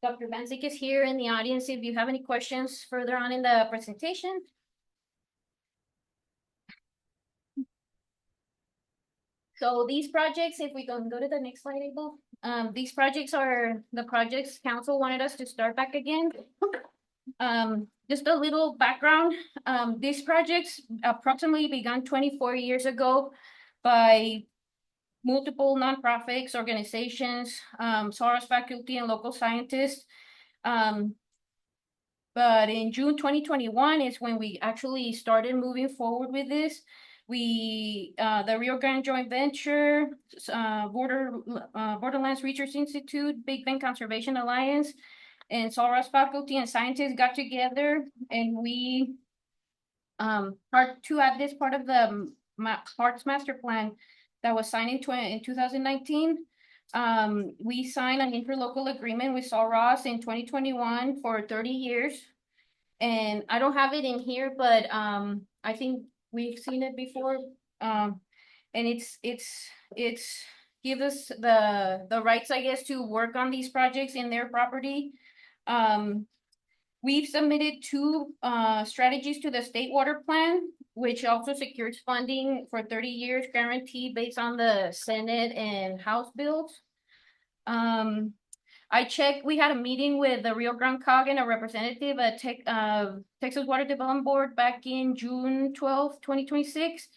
Dr. Banzik is here in the audience if you have any questions further on in the presentation. So these projects, if we can go to the next slide, Abel. These projects are the projects council wanted us to start back again. Just a little background, these projects approximately began 24 years ago by multiple nonprofits, organizations, Soros faculty and local scientists. But in June 2021 is when we actually started moving forward with this. The Rio Grande Joint Venture, Borderlands Research Institute, Big Bend Conservation Alliance, and Soros faculty and scientists got together and we part to add this part of the Parks Master Plan that was signed in 2019. We signed an interlocal agreement with Soros in 2021 for 30 years. And I don't have it in here, but I think we've seen it before. And it's give us the rights, I guess, to work on these projects in their property. We've submitted two strategies to the state water plan, which also secures funding for 30 years guaranteed based on the Senate and House bills. I checked, we had a meeting with the Rio Grande COG and a representative at Texas Water Development Board back in June 12th, 2026.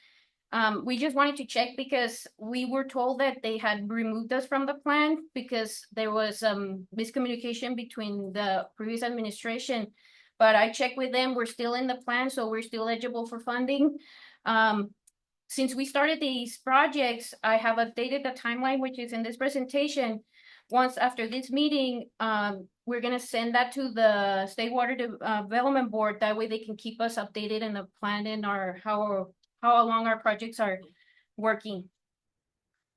We just wanted to check because we were told that they had removed us from the plan because there was miscommunication between the previous administration. But I checked with them, we're still in the plan, so we're still eligible for funding. Since we started these projects, I have updated the timeline, which is in this presentation. Once after this meeting, we're gonna send that to the State Water Development Board. That way they can keep us updated in the plan and how along our projects are working.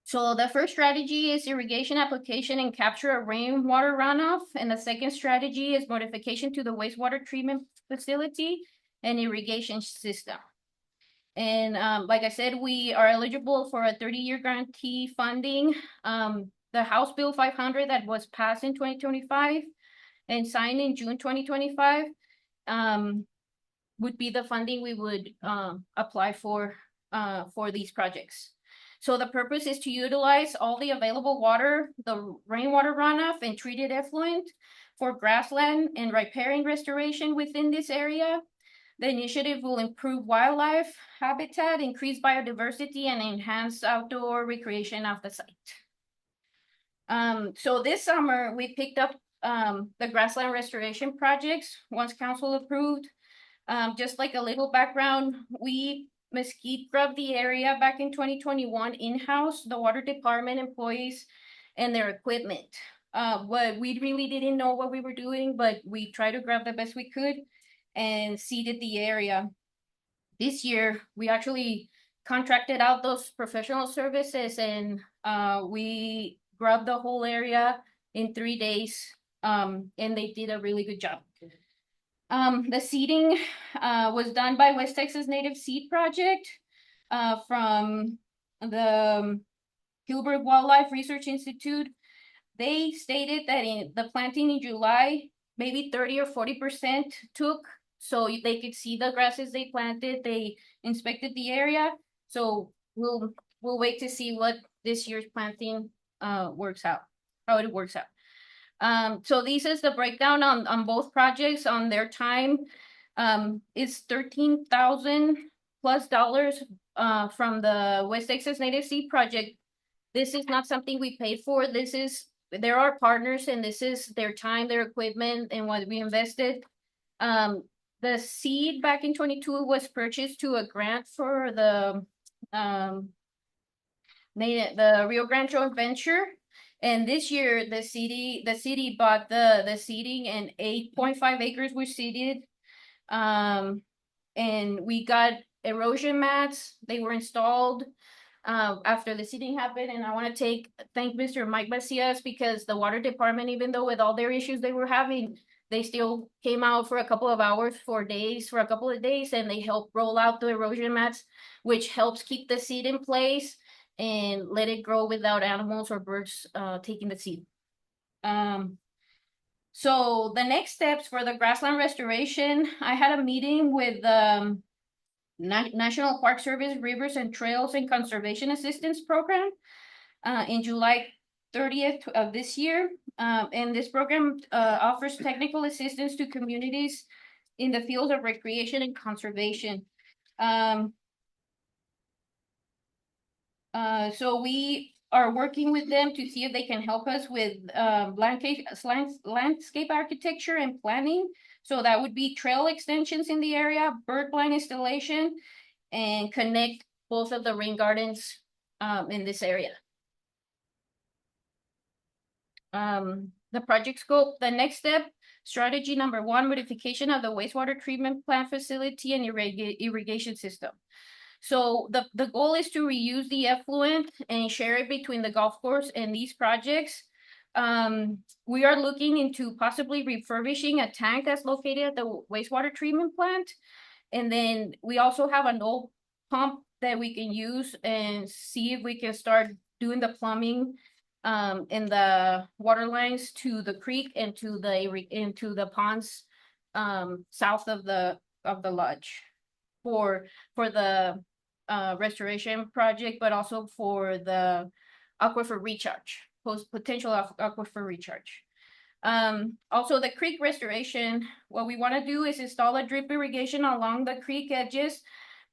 So the first strategy is irrigation application and capture of rainwater runoff. And the second strategy is modification to the wastewater treatment facility and irrigation system. And like I said, we are eligible for a 30-year guarantee funding. The House Bill 500 that was passed in 2025 and signed in June 2025 would be the funding we would apply for these projects. So the purpose is to utilize all the available water, the rainwater runoff and treated effluent for grassland and riparian restoration within this area. The initiative will improve wildlife habitat, increase biodiversity, and enhance outdoor recreation of the site. So this summer, we picked up the grassland restoration projects once council approved. Just like a little background, we mesquite grubbed the area back in 2021 in-house, the water department employees and their equipment. But we really didn't know what we were doing, but we tried to grab the best we could and seeded the area. This year, we actually contracted out those professional services and we grubbed the whole area in 3 days and they did a really good job. The seeding was done by West Texas Native Seed Project from the Gilbert Wildlife Research Institute. They stated that in the planting in July, maybe 30 or 40% took, so they could see the grasses they planted. They inspected the area. So we'll wait to see what this year's planting works out, how it works out. So this is the breakdown on both projects on their time. It's $13,000 plus from the West Texas Native Seed Project. This is not something we paid for. There are partners, and this is their time, their equipment, and what we invested. The seed back in 22 was purchased to a grant for the Rio Grande joint venture. And this year, the city bought the seeding, and 8.5 acres were seeded. And we got erosion mats. They were installed after the seeding happened. And I want to thank Mr. Mike Macias, because the water department, even though with all their issues they were having, they still came out for a couple of hours, for a couple of days, and they helped roll out the erosion mats, which helps keep the seed in place and let it grow without animals or birds taking the seed. So the next steps for the grassland restoration, I had a meeting with National Park Service Rivers and Trails and Conservation Assistance Program in July 30th of this year. And this program offers technical assistance to communities in the fields of recreation and conservation. So we are working with them to see if they can help us with landscape architecture and planning. So that would be trail extensions in the area, bird blind installation, and connect both of the rain gardens in this area. The project scope, the next step, strategy number 1, modification of the wastewater treatment plant facility and irrigation system. So the goal is to reuse the effluent and share it between the golf course and these projects. We are looking into possibly refurbishing a tank that's located at the wastewater treatment plant. And then we also have an old pump that we can use and see if we can start doing the plumbing in the water lines to the creek and to the ponds south of the lodge for the restoration project, but also for the aquifer recharge, potential aquifer recharge. Also the creek restoration, what we want to do is install a drip irrigation along the creek edges,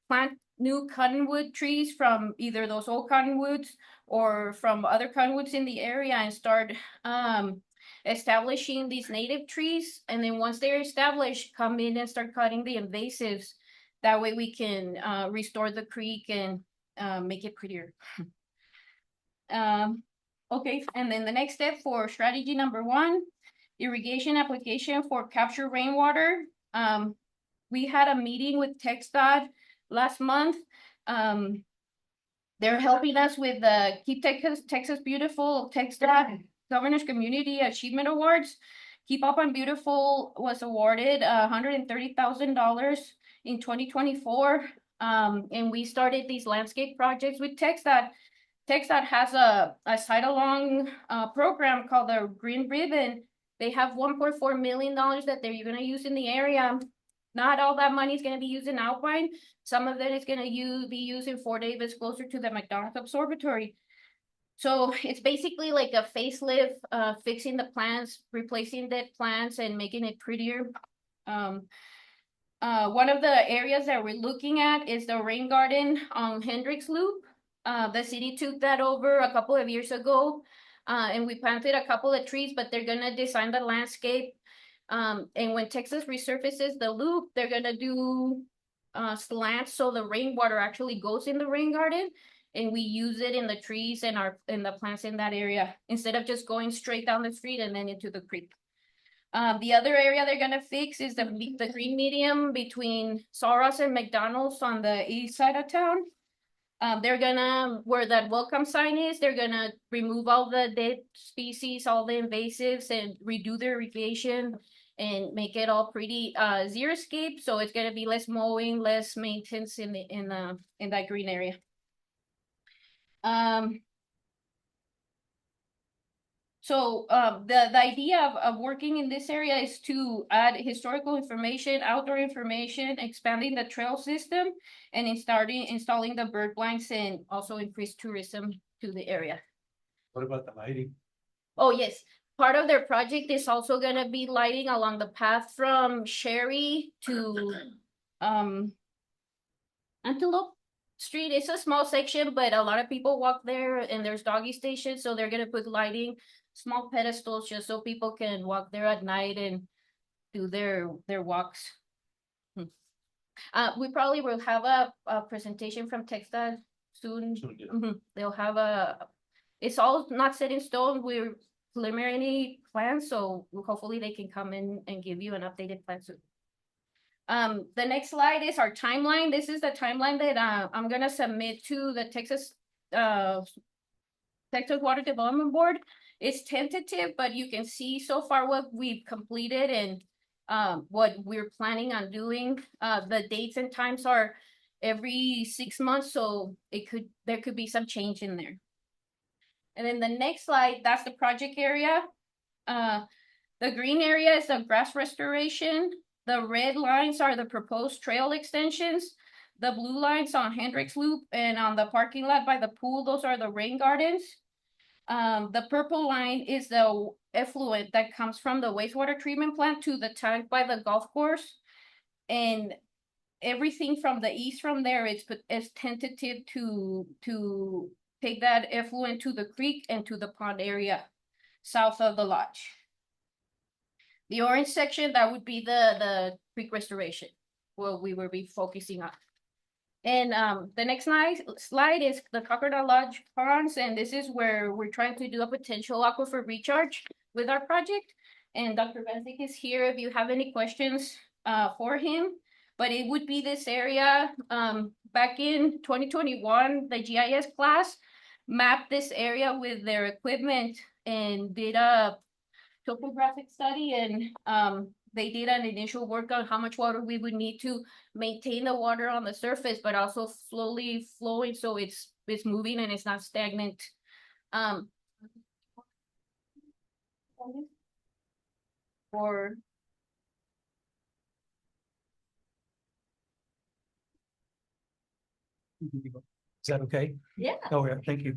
plant new cottonwood trees from either those old cottonwoods or from other cottonwoods in the area, and start establishing these native trees. And then once they're established, come in and start cutting the invasives. That way we can restore the creek and make it prettier. Okay, and then the next step for strategy number 1, irrigation application for capture rainwater. We had a meeting with TxDOT last month. They're helping us with the Keep Texas Beautiful TxDOT Governor's Community Achievement Awards. Keep Up on Beautiful was awarded $130,000 in 2024. And we started these landscape projects with TxDOT. TxDOT has a side-along program called the Green Ribbon. They have $1.4 million that they're going to use in the area. Not all that money is going to be used in Alpine. Some of it is going to be used in Fort Davis, closer to the McDonald's Observatory. So it's basically like a facelift, fixing the plants, replacing dead plants, and making it prettier. One of the areas that we're looking at is the rain garden on Hendricks Loop. The city took that over a couple of years ago, and we planted a couple of trees, but they're going to design the landscape. And when Texas resurfaces the loop, they're going to do slants, so the rainwater actually goes in the rain garden, and we use it in the trees and the plants in that area, instead of just going straight down the street and then into the creek. The other area they're going to fix is the green medium between Soros and McDonald's on the east side of town. They're gonna, where that welcome sign is, they're gonna remove all the dead species, all the invasives, and redo the irrigation and make it all pretty xeriscape. So it's gonna be less mowing, less maintenance in that green area. So the idea of working in this area is to add historical information, outdoor information, expanding the trail system, and installing the bird blinds, and also increase tourism to the area. What about the lighting? Oh, yes. part of their project is also gonna be lighting along the path from Sherry to Antelope Street. It's a small section, but a lot of people walk there, and there's doggy stations, so they're gonna put lighting, small pedestals, just so people can walk there at night and do their walks. We probably will have a presentation from TechStyle soon. They'll have it's all not set in stone. We're preliminary plans, so hopefully they can come in and give you an updated plan soon. The next slide is our timeline. This is the timeline that I'm gonna submit to the Texas Water Development Board. It's tentative, but you can see so far what we've completed and what we're planning on doing. The dates and times are every 6 months, so there could be some change in there. And then the next slide, that's the project area. The green area is the grass restoration. The red lines are the proposed trail extensions. The blue lines on Hendricks Loop and on the parking lot by the pool, those are the rain gardens. The purple line is the effluent that comes from the wastewater treatment plant to the tank by the golf course. And everything from the east from there is tentative to take that effluent to the creek and to the pond area south of the lodge. The orange section, that would be the creek restoration, what we will be focusing on. And the next slide is the Crocodile Lodge ponds, and this is where we're trying to do a potential aquifer recharge with our project. And Dr. Benzik is here if you have any questions for him. But it would be this area. Back in 2021, the GIS class mapped this area with their equipment and did a topographic study, and they did an initial work on how much water we would need to maintain the water on the surface, but also slowly flowing, so it's moving and it's not stagnant. Or Is that okay? Yeah. Oh, yeah, thank you.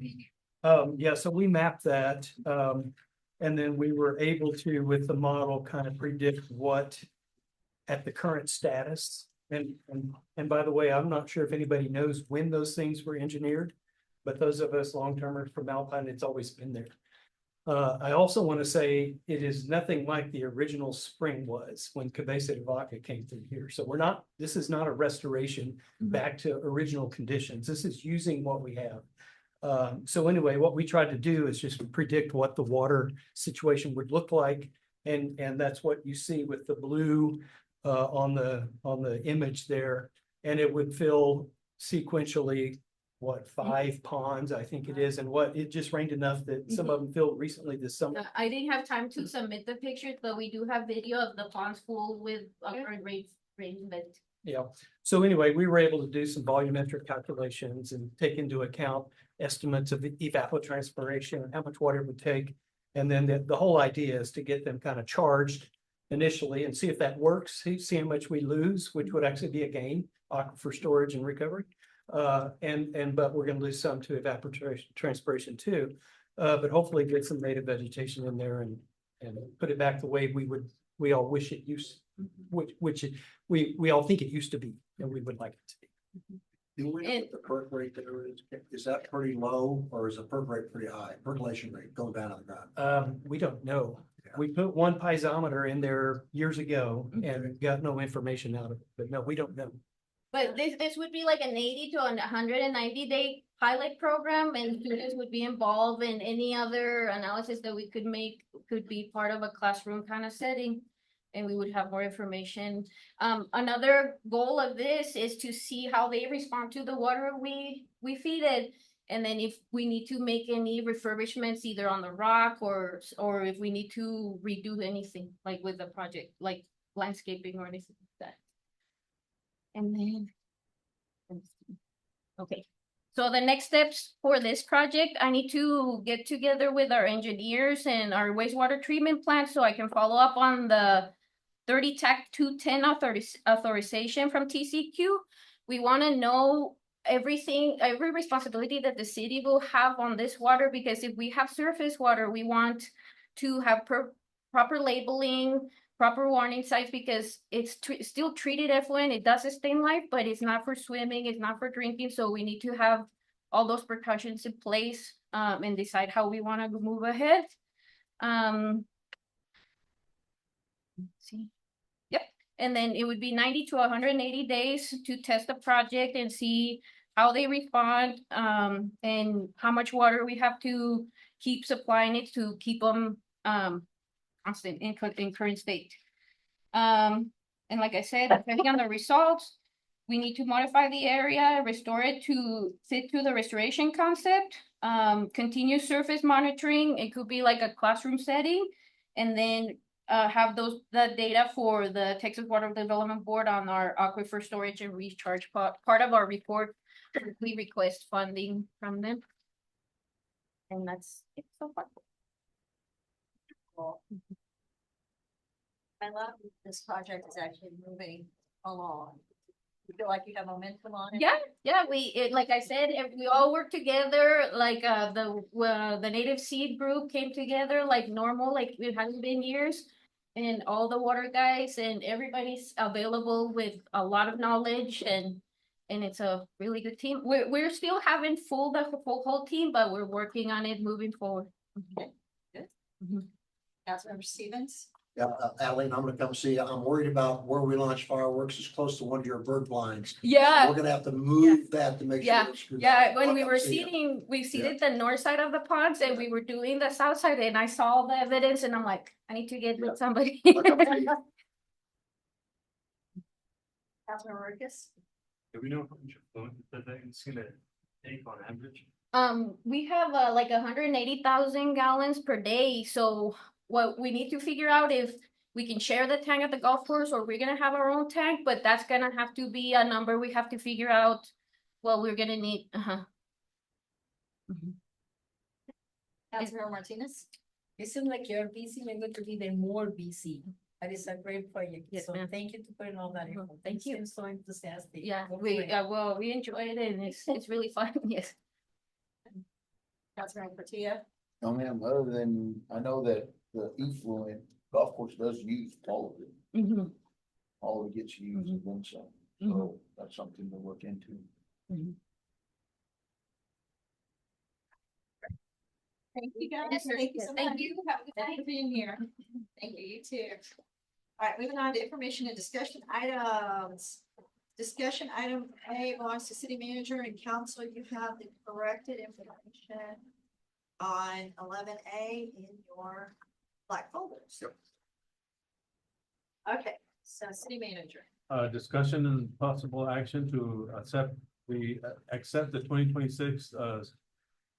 Yeah, so we mapped that, and then we were able to, with the model, kind of predict what at the current status. And by the way, I'm not sure if anybody knows when those things were engineered, but those of us long-termers from Alpine, it's always been there. I also want to say it is nothing like the original spring was when Cabeza de Vaca came through here. So this is not a restoration back to original conditions. This is using what we have. So anyway, what we tried to do is just predict what the water situation would look like. And that's what you see with the blue on the image there. And it would fill sequentially, 5 ponds, I think it is. And it just rained enough that some of them filled recently this summer. I didn't have time to submit the pictures, but we do have video of the ponds full with rain event. Yeah. So anyway, we were able to do some volumetric calculations and take into account estimates of the evapotranspiration and how much water it would take. And then the whole idea is to get them kind of charged initially and see if that works, see how much we lose, which would actually be a gain for storage and recovery. But we're going to lose some to evapotranspiration too. But hopefully get some native vegetation in there and put it back the way we all wish it used, which we all think it used to be, and we would like it to be. Do we know what the perk rate there is that pretty low, or is the perk rate pretty high? Percolation rate going down on the ground? We don't know. Yeah. We put one piezometer in there years ago and got no information out of it, but no, we don't know. But this would be like an 80 to 190 day pilot program, and students would be involved in any other analysis that we could make, could be part of a classroom kind of setting, and we would have more information. Another goal of this is to see how they respond to the water we feed it. And then if we need to make any refurbishments either on the rock or if we need to redo anything like with the project, like landscaping or anything like that. And then, okay. So the next steps for this project, I need to get together with our engineers and our wastewater treatment plant so I can follow up on the 30 TAC 210 authorization from TCEQ. We want to know everything, every responsibility that the city will have on this water, because if we have surface water, we want to have proper labeling, proper warning signs, because it's still treated effluent. It does sustain life, but it's not for swimming, it's not for drinking, so we need to have all those precautions in place, and decide how we want to move ahead. Let's see. Yep, and then it would be 90 to 180 days to test the project and see how they respond, and how much water we have to keep supplying it to keep them constant in current state. And like I said, depending on the results, we need to modify the area, restore it to fit to the restoration concept. Continue surface monitoring. It could be like a classroom setting, and then have the data for the Texas Water Development Board on our aquifer storage and recharge part of our report. We request funding from them. And that's it so far. Cool. I love that this project is actually moving along. You feel like you have momentum on it? Yeah, like I said, we all work together, like the native seed group came together like normal, like it hasn't been years. And all the water guys and everybody's available with a lot of knowledge, and it's a really good team. We're still having the whole team, but we're working on it moving forward. Okay, good. Mhm. Councilmember Stevens? Yeah, Adeline, I'm gonna come see you. I'm worried about where we launch fireworks is close to one of your bird blinds. Yeah. We're gonna have to move that to make sure. Yeah, it's screwed yeah, up. when I'll we come were see you. seeding, we seeded the north side of the ponds and we were doing the south side, and I saw all the evidence and I'm like, I need to get with somebody. I'll come see you. Councilmember Lucas? Do we know how much fluid that it's gonna take on average? We have like 180,000 gallons per day, so what we need to figure out if we can share the tank at the golf course or we're gonna have our own tank, but that's gonna have to be a number we have to figure out what we're gonna need. Councilmember Martinez? It seems like you're busy, we're going to be even more busy. That is a great project. Yes, So ma'am. thank you to putting all that in. Thank you. I'm so enthusiastic. Yeah, Go we for it. well, we enjoy it and it's really fun. Yes. Councilmember Portillo? No, ma'am, other than, I know that the effluent golf course does use all of it. Mm-hmm. All of it gets used and then some. So that's something to look into. Thank you, guys. Yes, sir. Thank you so Thank much. you. Have a good day for being here. Thank you, you too. All right, moving on to information and discussion items. Discussion item A belongs to city manager and council. You have the corrected information on 11A in your black folders. Yep. Okay, so city manager. Discussion and possible action to accept the 2026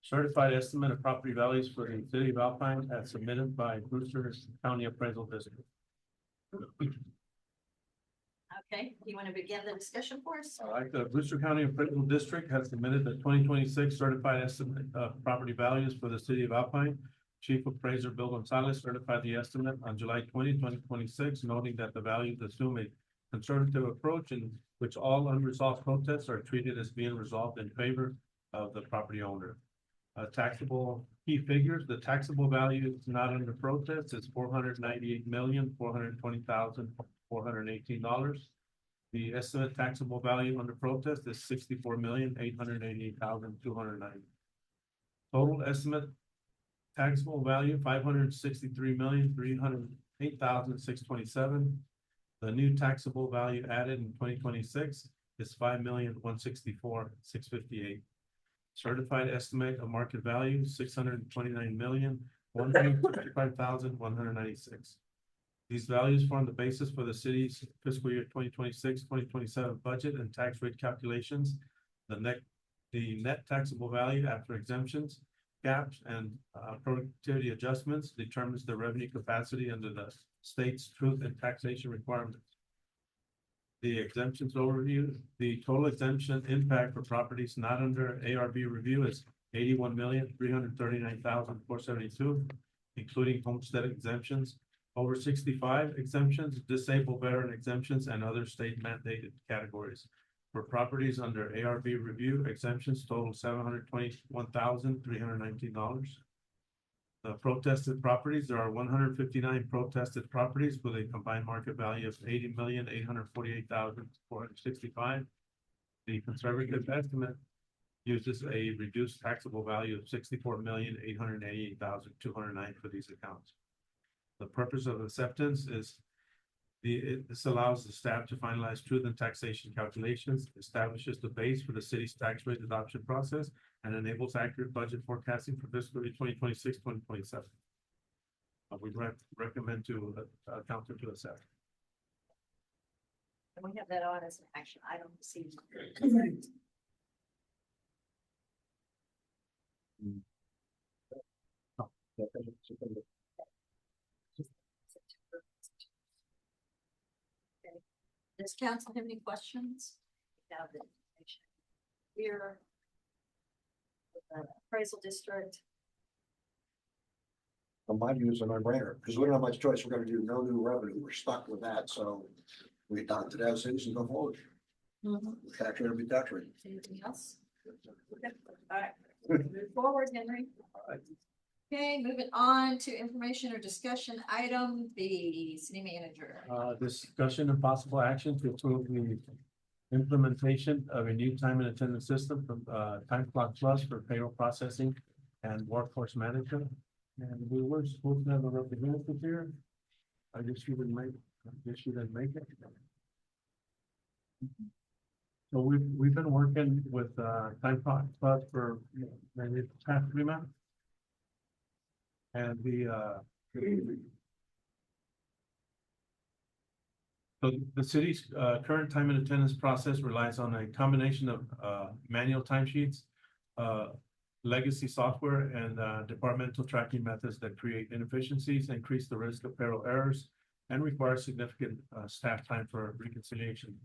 certified estimate of property values for the city of Alpine as submitted by Brewster County Appraisal District. Okay, you want to begin the discussion for us? All right, the Brewster County Appraisal District has submitted the 2026 certified estimate of property values for the city of Alpine. Chief Appraiser Bill Gonzalez certified the estimate on July 20, 2026, noting that the values assume a conservative approach in which all unresolved protests are treated as being resolved in favor of the property owner. Taxable key figures, the taxable value is not under protest, it's $498,420,418. The estimate taxable value under protest is $64,888,290. Total estimate taxable value, $563,308,627. The new taxable value added in 2026 is $5,164,658. Certified estimate of market value, $629,155,196. These values form the basis for the city's fiscal year 2026-2027 budget and tax rate calculations. The net taxable value after exemptions, gaps, and productivity adjustments determines the revenue capacity under the state's truth and taxation requirements. The exemptions overview, the total exemption impact for properties not under ARB review is $81,339,472, including homestead exemptions, over 65 exemptions, disabled veteran exemptions, and other state mandated categories. For properties under ARB review, exemptions total $721,319. The protested properties, there are 159 protested properties with a combined market value of 80,848,465. The conservative estimate uses a reduced taxable value of 64,888,209 for these accounts. The purpose of acceptance is this allows the staff to finalize truth and taxation calculations, establishes the base for the city's tax rate adoption process, and enables accurate budget forecasting for fiscal year 2026-2027. We recommend to council to accept. And we have that on as an action item this evening. Does council have any questions? Now the information here. With the appraisal district. Well, my view is a no-brainer, because we don't have much choice. We're gonna do no new revenue. We're stuck with that, so we adopt it as is and go forward. Tax rate will be tax rate. Anything else? Okay, all right, move forward, Henry. Okay, moving on to information or discussion item B, city manager. Discussion and possible action to approve the implementation of a new time and attendance system from Time Clock Plus for payroll processing and workforce management. And we were supposed to have a representative here. I guess you didn't make it. So we've been working with Time Clock Plus for maybe the past 3 months. And so the city's current time and attendance process relies on a combination of manual timesheets, legacy software, and departmental tracking methods that create inefficiencies, increase the risk of payroll errors, and require significant staff time for reconciliation.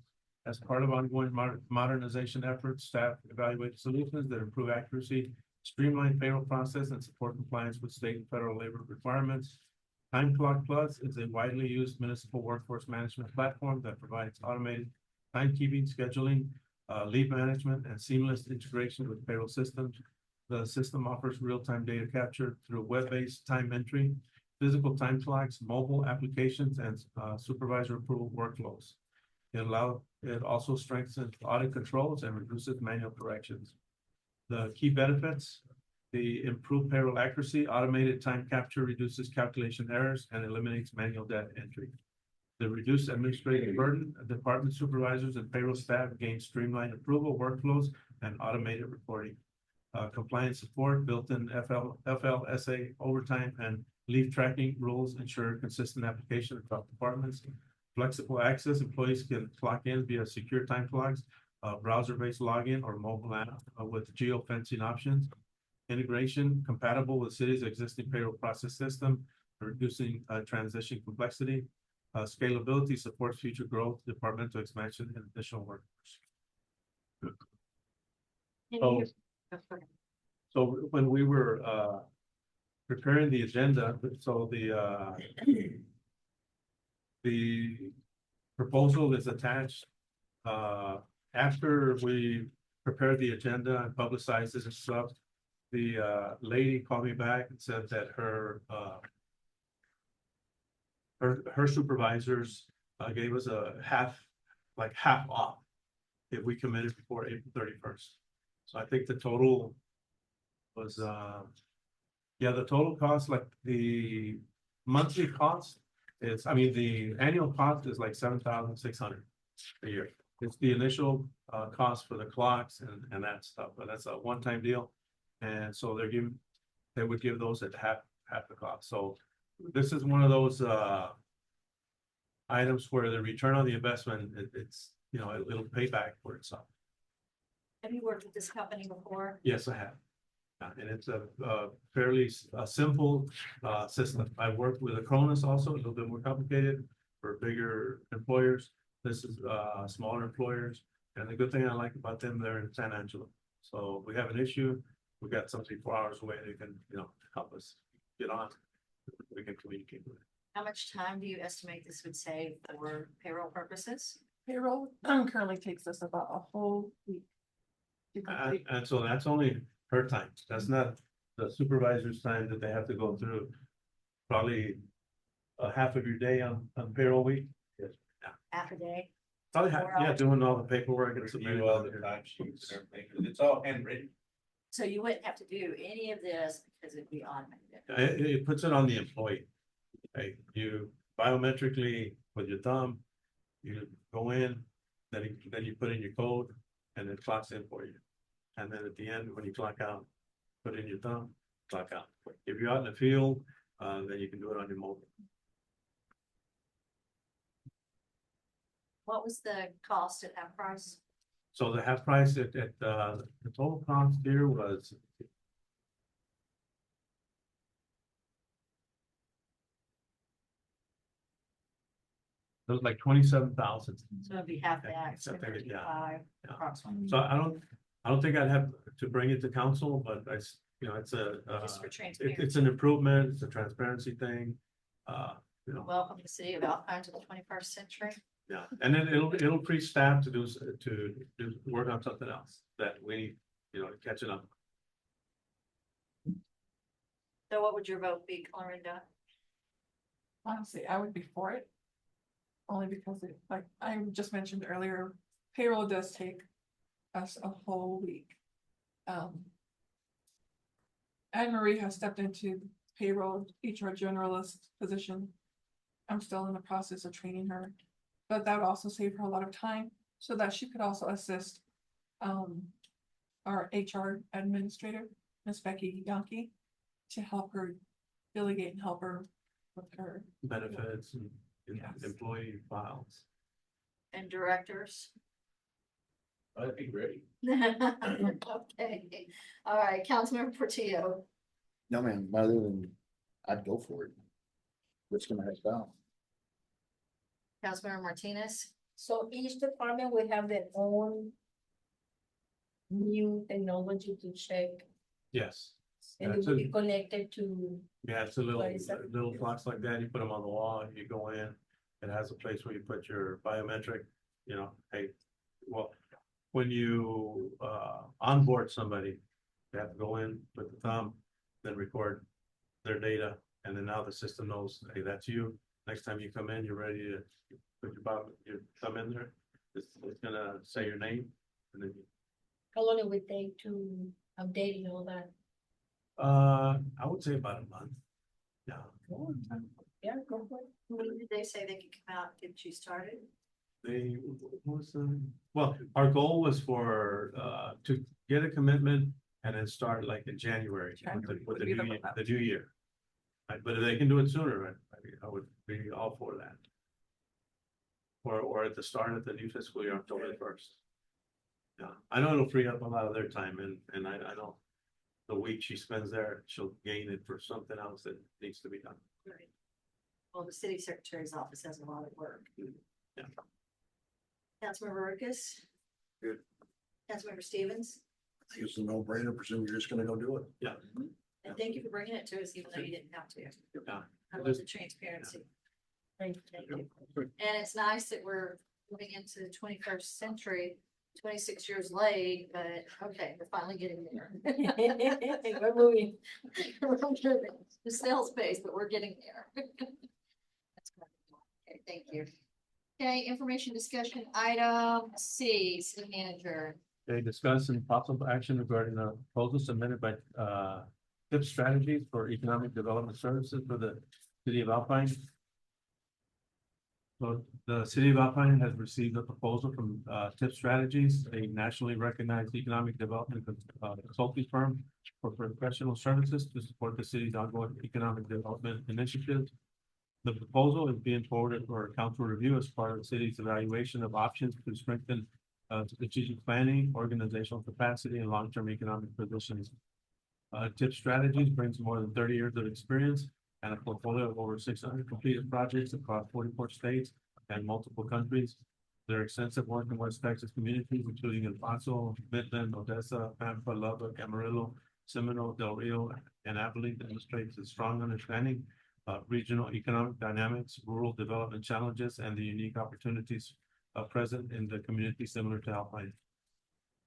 As part of ongoing modernization efforts, staff evaluate solutions that improve accuracy, streamline payroll process, and support compliance with state and federal labor requirements. Time Clock Plus is a widely used municipal workforce management platform that provides automated timekeeping, scheduling, leave management, and seamless integration with payroll systems. The system offers real-time data capture through web-based time entry, physical time clocks, mobile applications, and supervisor approval workflows. It also strengthens audit controls and reduces manual corrections. The key benefits: the improved payroll accuracy, automated time capture reduces calculation errors and eliminates manual data entry. The reduced administrative burden, department supervisors and payroll staff gain streamlined approval workflows and automated reporting. Compliance support, built-in FLSA overtime and leave tracking rules ensure consistent application across departments. Flexible access, employees can clock in via secure time clocks, browser-based login, or mobile app with geofencing options. Integration compatible with city's existing payroll process system, reducing transition complexity. Scalability supports future growth, departmental expansion, and additional workforce. So when we were preparing the agenda, so the proposal is attached. After we prepared the agenda and publicized it and stuff, the lady called me back and said that her supervisors gave us a half off if we committed before April 31st. So I think the total was the total cost, like the monthly cost is, the annual cost is like $7,600 a year. It's the initial cost for the clocks and that stuff, but that's a one-time deal. And so they would give those at half the cost. So this is one of those items where the return on the investment, it'll pay back for itself. Have you worked with this company before? Yes, I have. And it's a fairly simple system. I worked with Acronis also, a little bit more complicated for bigger employers. This is smaller employers. And the good thing I like about them, they're in San Angelo. So if we have an issue, we got something 4 hours away that can, help us get on. We can communicate with it. How much time do you estimate this would save for payroll purposes? Payroll currently takes us about a whole week to complete. And so that's only her time. That's not the supervisor's time that they have to go through, probably a half of your day on payroll week. Half a day. Probably, 4 yeah, hours. doing all the paperwork and submitting all the time sheets and everything, 'cause it's all handwritten. So you wouldn't have to do any of this because it'd be automated. It puts it on the employee. Right, you biometrically with your thumb, you go in, then you put in your code and it clocks in for you. And then at the end, when you clock out, put in your thumb, clock out. If you're out in the field, then you can do it on your mobile. What was the cost at that price? So the half price the total cost here was. It was like 27,000. So it'd be half Yeah, that, it's something like that. 55 Yeah. approximately. So I don't think I'd have to bring it to council, but it's it's a, Just for it's transparency. an improvement, it's a transparency thing. Welcome the city of Alpine to the 21st century. Yeah, and then it'll free staff to do work on something else that we need, catching up. So what would your vote be, Clorinda? Honestly, I would be for it. Only because it, like I just mentioned earlier, payroll does take us a whole week. Anne Marie has stepped into payroll HR generalist position. I'm still in the process of training her, but that would also save her a lot of time so that she could also assist our HR administrator, Miss Becky Yankee, to help her delegate and help her with her Benefits and Yes. employee files. And directors? That'd be great. Okay, all right, Councilmember Portillo. No, man, other than, I'd go for it. What's gonna help out? Councilmember Martinez. So each department will have their own new technology to check, Yes. and it That's will it. be connected to, Yeah, it's a What is that? little clocks like that, you put them on the wall, you go in, it has a place where you put your biometric, hey, well, when you onboard somebody, you have to go in, put the thumb, then record their data, and then now the system knows, hey, that's you. Next time you come in, you're ready to put your thumb in there, it's gonna say your name, and then how long it would take to update and all that. I would say about a month. Yeah. Yeah, go for it. When did they say they could come out and get you started? Well, our goal was to get a commitment and then start like in January January with would be the the new year. Right, but if they can do it sooner, I would be all for that. Or at the start of the new fiscal year, October 1st. Yeah, I know it'll free up a lot of their time and I know the week she spends there, she'll gain it for something else that needs to be done. Right. Well, the city secretary's office has a lot of work. Yeah. Councilmember Lucas. Good. Councilmember Stevens. I think it's a no-brainer, presume you're just gonna go do it. Yeah. And thank you for bringing it to us, even though you didn't have to. Yeah. I love the transparency. Thank you. And it's nice that we're moving into the 21st century, 26 years late, but okay, we're finally getting there. We're moving. We're moving. The snail's pace, but we're getting there. That's good. Okay, thank you. Okay, information discussion item C, city manager. Okay, discuss and possible action regarding the proposal submitted by TIP Strategies for Economic Development Services for the city of Alpine. So the city of Alpine has received a proposal from TIP Strategies, a nationally recognized economic development consulting firm for professional services to support the city's ongoing economic development initiatives. The proposal is being forwarded for council review as part of the city's evaluation of options to strengthen strategic planning, organizational capacity, and long-term economic positions. TIP Strategies brings more than 30 years of experience and a portfolio of over 600 completed projects across 44 states and multiple countries. Their extensive work in West Texas communities, including El Paso, Midland, Odessa, Pampa, Lubbock, Amarillo, Seminole, Del Rio, and Abilene, demonstrates a strong understanding of regional economic dynamics, rural development challenges, and the unique opportunities present in the community similar to Alpine.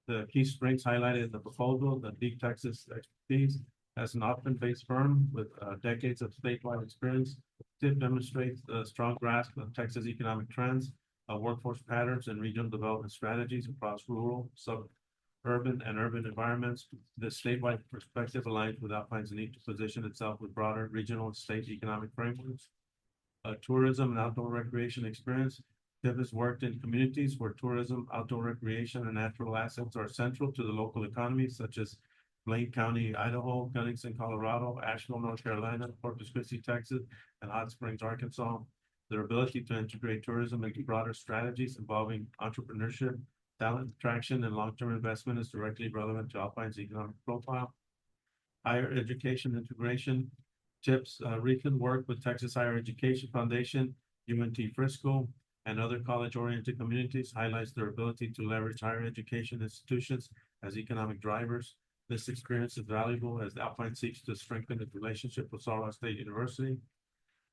The key strengths highlighted in the proposal: the deep Texas expertise, As an Austin-based firm with decades of statewide experience, TIP demonstrates a strong grasp of Texas economic trends, workforce patterns, and regional development strategies across rural, suburban, and urban environments. This statewide perspective aligns with Alpine's need to position itself with broader regional and state economic frameworks. Tourism and outdoor recreation experience. TIP has worked in communities where tourism, outdoor recreation, and natural assets are central to the local economy, such as Blaine County, Idaho, Gunnison, Colorado, Asheville, North Carolina, Corpus Christi, Texas, and Hot Springs, Arkansas. Their ability to integrate tourism into broader strategies involving entrepreneurship, talent attraction, and long-term investment is directly relevant to Alpine's economic profile. Higher education integration. TIP's recent work with Texas Higher Education Foundation, UNT Frisco, and other college-oriented communities highlights their ability to leverage higher education institutions as economic drivers. This experience is valuable as Alpine seeks to strengthen its relationship with Colorado State University.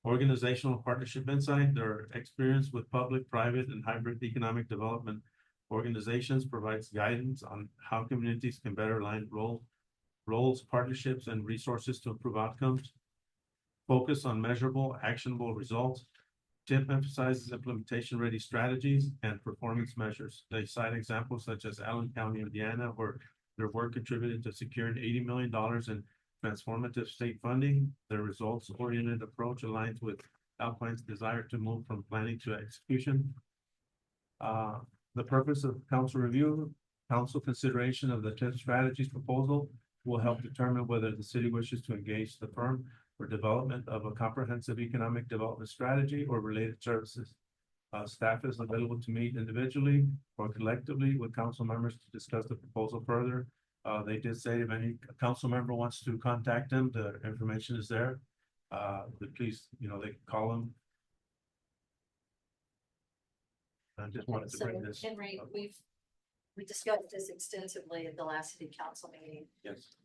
Organizational partnership insight. Their experience with public, private, and hybrid economic development organizations provides guidance on how communities can better align roles, partnerships, and resources to improve outcomes. Focus on measurable, actionable results. TIP emphasizes implementation-ready strategies and performance measures. They cite examples such as Allen County, Indiana, where their work contributed to securing $80 million in transformative state funding. Their results-oriented approach aligns with Alpine's desire to move from planning to execution. The purpose of council review, council consideration of the TIP strategies proposal will help determine whether the city wishes to engage the firm for development of a comprehensive economic development strategy or related services. Staff is available to meet individually or collectively with council members to discuss the proposal further. They did say if any council member wants to contact them, the information is there. Please, they can call them. I just wanted to So bring this. Henry, we discussed this extensively at the last city council meeting. Yes.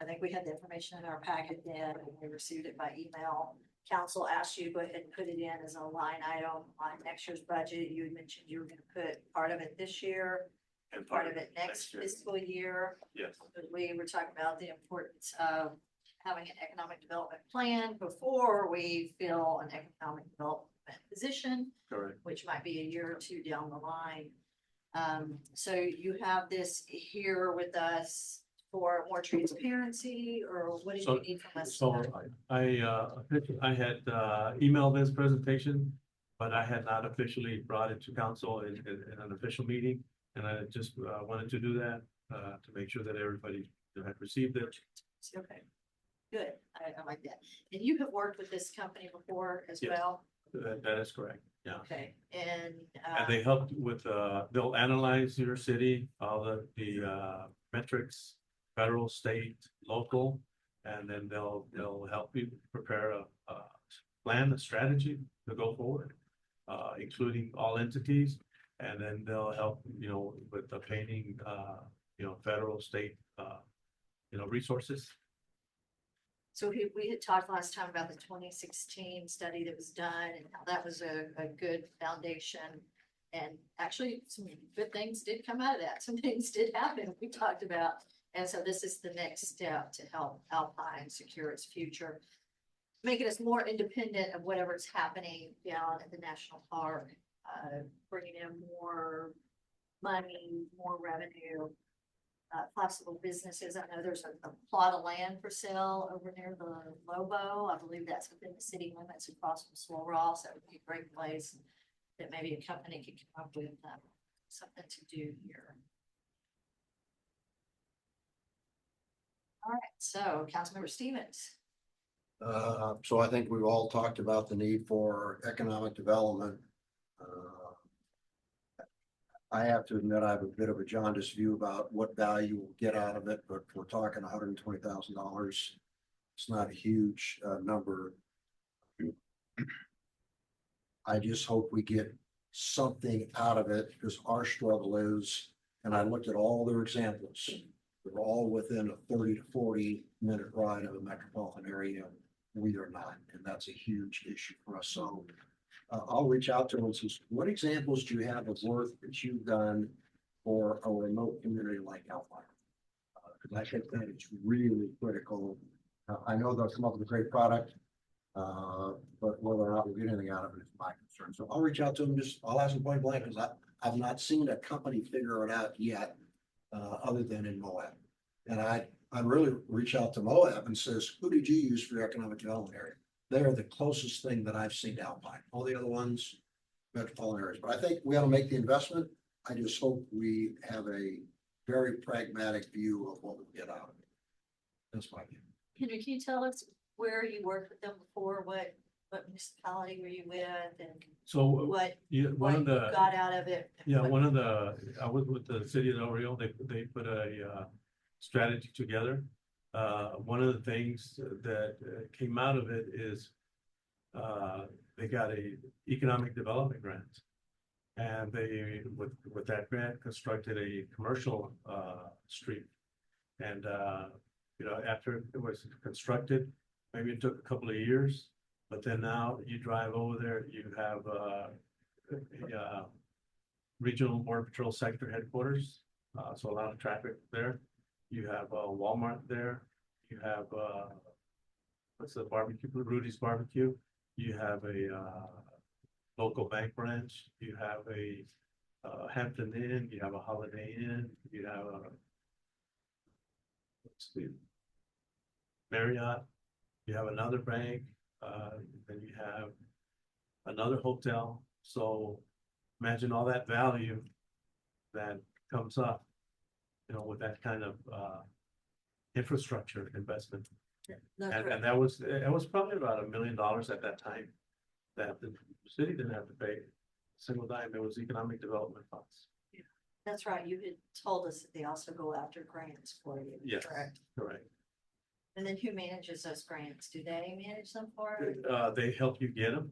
I think we had the information in our packet then, and we received it by email. Council asked you to go ahead and put it in as a line item on next year's budget. You had mentioned you were gonna put part of it this year and part of it next year. fiscal year. Yes. But we were talking about the importance of having an economic development plan before we fill an economic development position, Correct. which might be a year or two down the line. So you have this here with us for more transparency, or what do you need from us? So I had emailed this presentation, but I had not officially brought it to council in an official meeting. And I just wanted to do that to make sure that everybody had received it. Okay, good. I like that. And you have worked with this company before as Yes. well? That is correct, yeah. Okay, and they helped with, they'll analyze your city, all the metrics, federal, state, local, and then they'll help you prepare a plan, a strategy to go forward, including all entities. And then they'll help, with the painting, federal, state, resources. so we had talked last time about the 2016 study that was done and how that was a good foundation. And actually, some good things did come out of that. Some things did happen, we talked about. And so this is the next step to help Alpine secure its future, making us more independent of whatever's happening down at the national park, bringing in more money, more revenue, possible businesses. I know there's a plot of land for sale over near the Lobo. I believe that's within the city limits across from Swell Ross. That would be a great place that maybe a company could come up with something to do here. All right, so Councilmember Stevens. So I think we've all talked about the need for economic development. I have to admit, I have a bit of a jaundiced view about what value we'll get out of it, but if we're talking $120,000, it's not a huge number. I just hope we get something out of it, because our struggle is, and I looked at all their examples, they're all within a 30 to 40 minute ride of a metropolitan area. We are not, and that's a huge issue for us. So I'll reach out to them and say, what examples do you have of work that you've done for a remote community like Alpine? because I think that it's really critical. I know they'll come up with a great product, but whether or not we'll get anything out of it is my concern. So I'll reach out to them, I'll ask them point blank, because I've not seen a company figure it out yet, other than in Moab. And I'd really reach out to Moab and says, who did you use for your economic development area? They're the closest thing that I've seen to Alpine. All the other ones, metropolitan areas. But I think we ought to make the investment. I just hope we have a very pragmatic view of what we get out of it. That's my view. Henry, can you tell us where you worked with them before? What municipality were you with and So, what yeah, what one you of the, got out of it? yeah, What- I was with the city of Del Rio, they put a, strategy together. One of the things that came out of it is, they got a economic development grant. And they, with that grant, constructed a commercial, street. And, after it was constructed, maybe it took a couple of years, but then now you drive over there, you have, regional border patrol sector headquarters, so a lot of traffic there. You have Walmart there. You have what's the barbecue? Rudy's Barbecue. You have a local bank branch. You have a Hampton Inn. You have a Holiday Inn. You have a let's see, Marriott. You have another bank. Then you have another hotel. So imagine all that value that comes up, with that kind of infrastructure investment. And that was probably about $1 million at that time that the city didn't have to pay a single dime. It was economic development funds. That's right. You had told us that they also go after grants for you. Yes, Correct. correct. And then who manages those grants? Do they manage them for? you? They help you get them.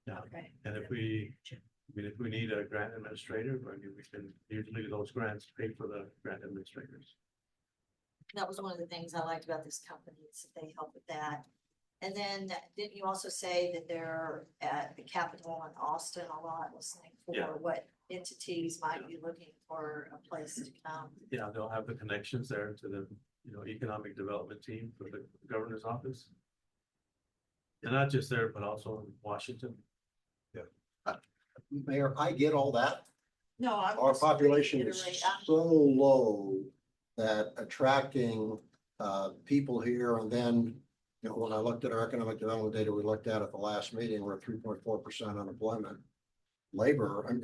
Yeah. Okay. And if we need a grant administrator, we can usually those grants pay for the grant administrators. That was one of the things I liked about this company is that they help with that. And then didn't you also say that they're at the Capitol in Austin a lot, listening for Yeah. what entities might be looking for a place to come? Yeah, they'll have the connections there to the, economic development team for the governor's office. And not just there, but also in Washington. Mayor, I get all that. No, I'm. Our just population is reiterate, so low that attracting people here, and then, when I looked at our economic development data, we looked at the last meeting, we're at 3.4% unemployment. Labor,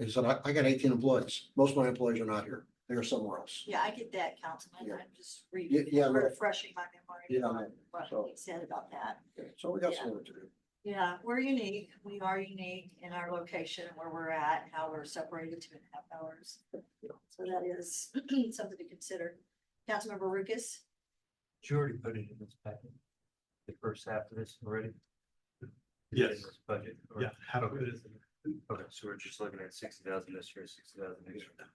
I got 18 employees. Most of my employees are not here. They're somewhere else. Yeah, I get that, Councilman. Yeah. I'm just reading, Yeah, no. refreshing my memory. Yeah, on what so- he said about that. So we got Yeah. some work to do. Yeah, we're unique. We are unique in our location where we're at, how we're separated 2.5 hours. So that is something to consider. Councilmember Lucas? You already put it in this packet. The first half of this already. Yes. Budget. or- Yeah, how to it is. Okay, so we're just looking at 60,000 this year, 60,000 next year.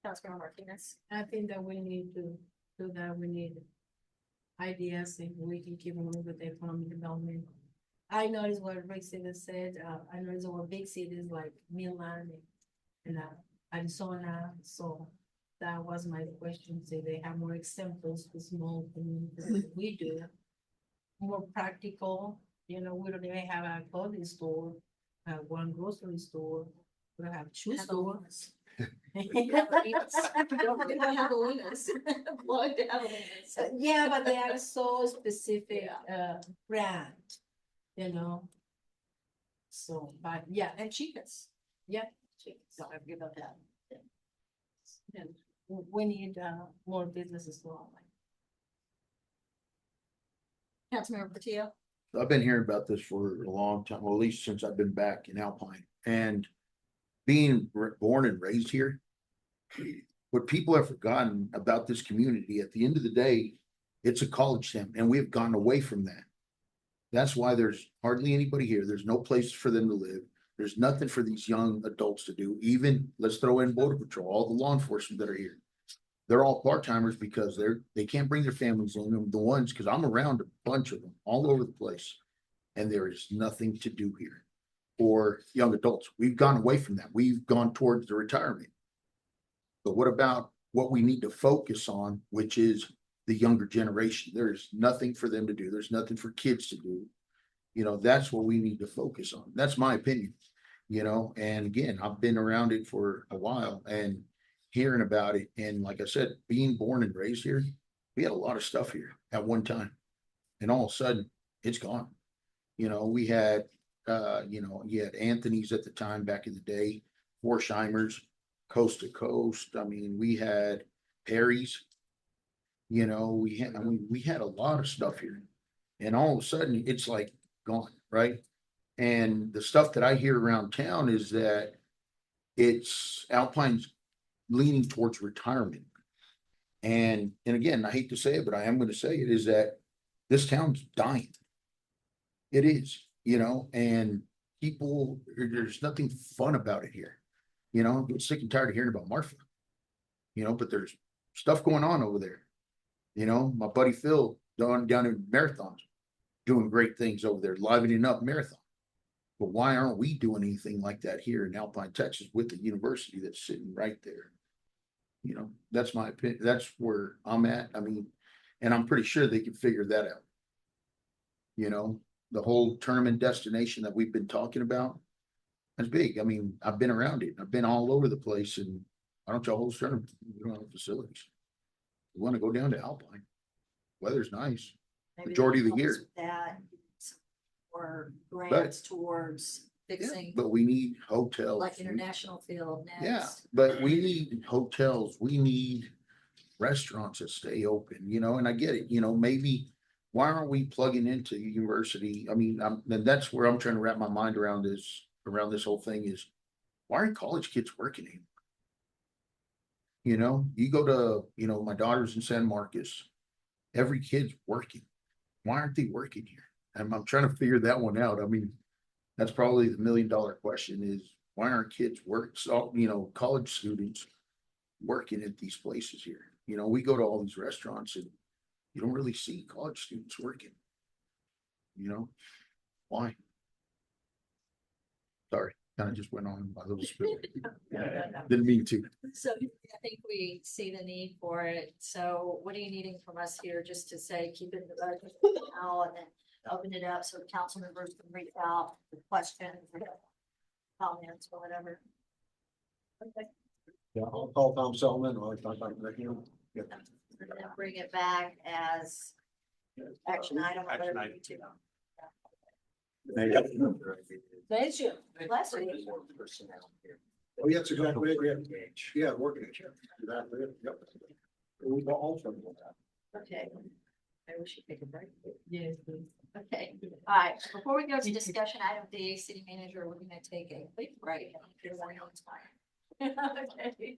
Councilmember Martinez? I think that we need to do that. We need ideas if we can keep moving with the economic development. I noticed what Rick Stevens said. I noticed what big cities like Milan and Arizona. So that was my question. Say they have more examples for small communities than we do. More practical, we don't even have a clothing store, one grocery store, we don't have two stores. We have a Lunas. Love to have a Lunas. Yeah, but they are so specific, brand, So, but yeah, And Chicas. yeah, Don't ever give up that. and we need, more businesses to all. Councilmember Portillo? I've been hearing about this for a long time, well, at least since I've been back in Alpine, and being born and raised here. What people have forgotten about this community, at the end of the day, it's a college town, and we've gone away from that. That's why there's hardly anybody here. There's no place for them to live. There's nothing for these young adults to do. Even, let's throw in Border Patrol, all the law enforcement that are here. They're all part-timers because they can't bring their families in, the ones, because I'm around a bunch of them all over the place. And there is nothing to do here for young adults. We've gone away from that. We've gone towards the retirement. But what about what we need to focus on, which is the younger generation. There's nothing for them to do. There's nothing for kids to do. You know, that's what we need to focus on. That's my opinion, you know, and again, I've been around it for a while and hearing about it. And like I said, being born and raised here, we had a lot of stuff here at one time. And all of a sudden, it's gone. You know, we had, you had Anthony's at the time back in the day, Forsheimers, Coast to Coast. I mean, we had Perry's. You know, we had a lot of stuff here. And all of a sudden, it's like gone, right? And the stuff that I hear around town is that it's Alpine's leaning towards retirement. And again, I hate to say it, but I am going to say it, is that this town's dying. It is, you know, and people, there's nothing fun about it here. You know, I'm getting sick and tired of hearing about Marfa. You know, but there's stuff going on over there. You know, my buddy Phil down in Marathons doing great things over there, livening up Marathon. But why aren't we doing anything like that here in Alpine, Texas with the university that's sitting right there? You know, that's my opinion. That's where I'm at. I mean, and I'm pretty sure they can figure that out. You know, the whole tournament destination that we've been talking about, that's big. I mean, I've been around it. I've been all over the place, and I don't y'all host tournament. We don't have facilities. We want to go down to Alpine. Weather's nice. Maybe Majority of the help us year. with that, or grants towards Yeah, fixing, but we need hotels. like International Field Yeah, next. but we need hotels. We need restaurants that stay open, you know, and I get it, you know, maybe why aren't we plugging into university? I mean, and that's where I'm trying to wrap my mind around this whole thing is why aren't college kids working anymore? You know, you go to, you know, my daughter's in San Marcos, every kid's working. Why aren't they working here? And I'm trying to figure that one out. I mean, that's probably the $1 million question is why aren't kids you know, college students working at these places here? You know, we go to all these restaurants and you don't really see college students working. You know, why? Sorry, kind of just went on my little spiel. Didn't mean to. So I think we see the need for it. So what are you needing from us here? Just to say, keep it in the budget now and then open it up so council members can reach out with questions or comments or whatever. Okay. Yeah, I'll call Tom Selman, or I'll talk to him. Yeah. And then bring it back as action item. or whatever Action you do. Thank you. Bless you. Oh, yeah, that's exactly it. Yeah, working it. Exactly it. Yep. We got all from that. Okay. Maybe we should take a break. Yes, please. Okay, all right, before we go to discussion item D, city manager, we're gonna take a quick break. Okay.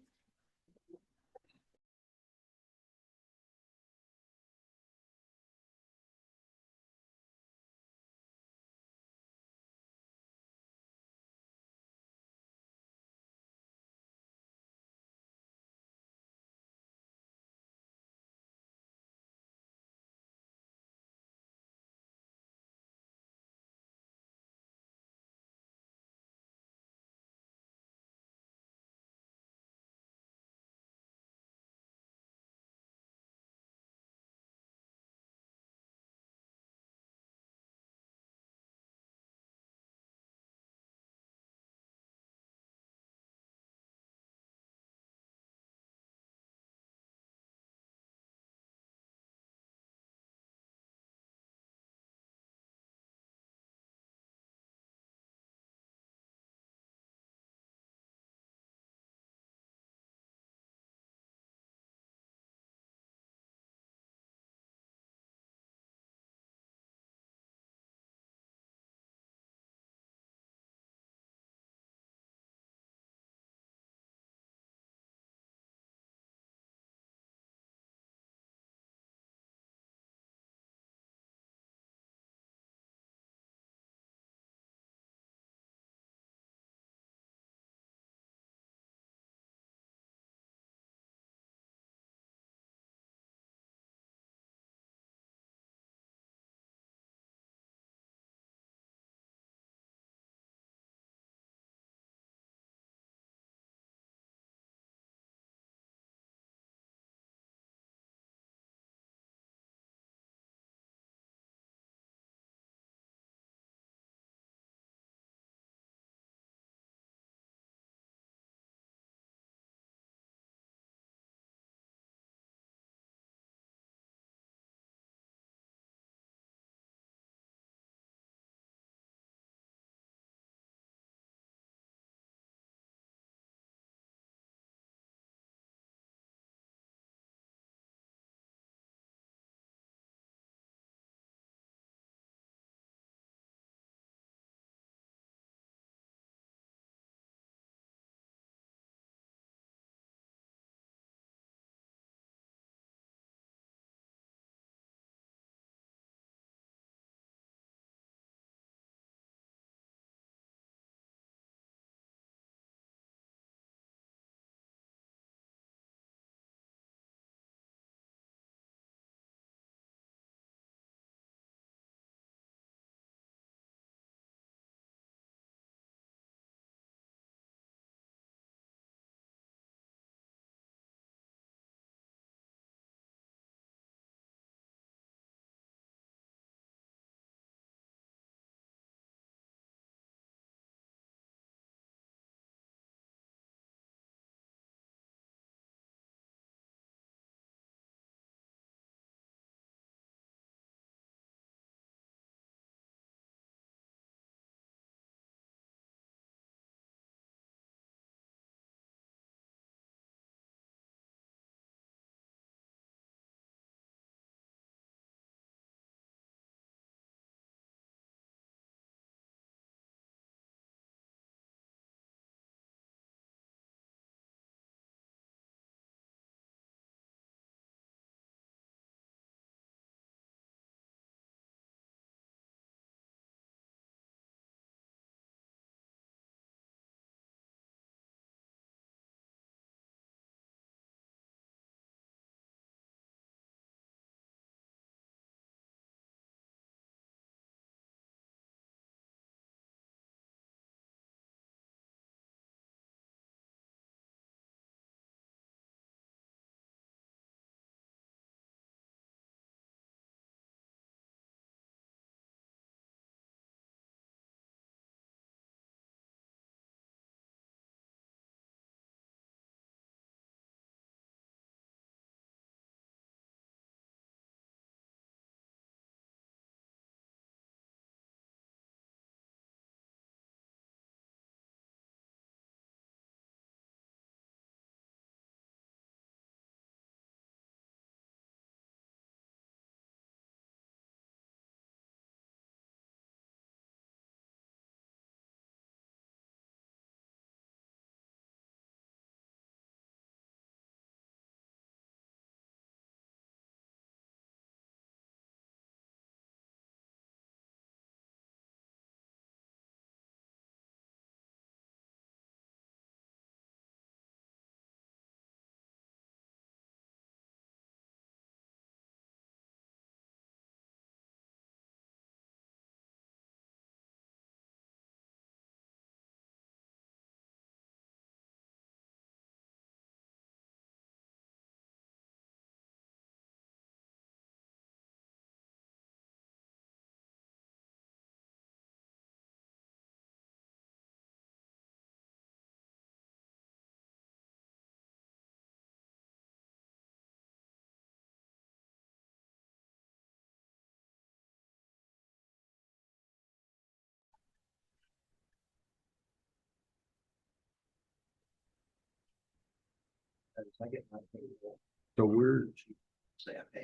So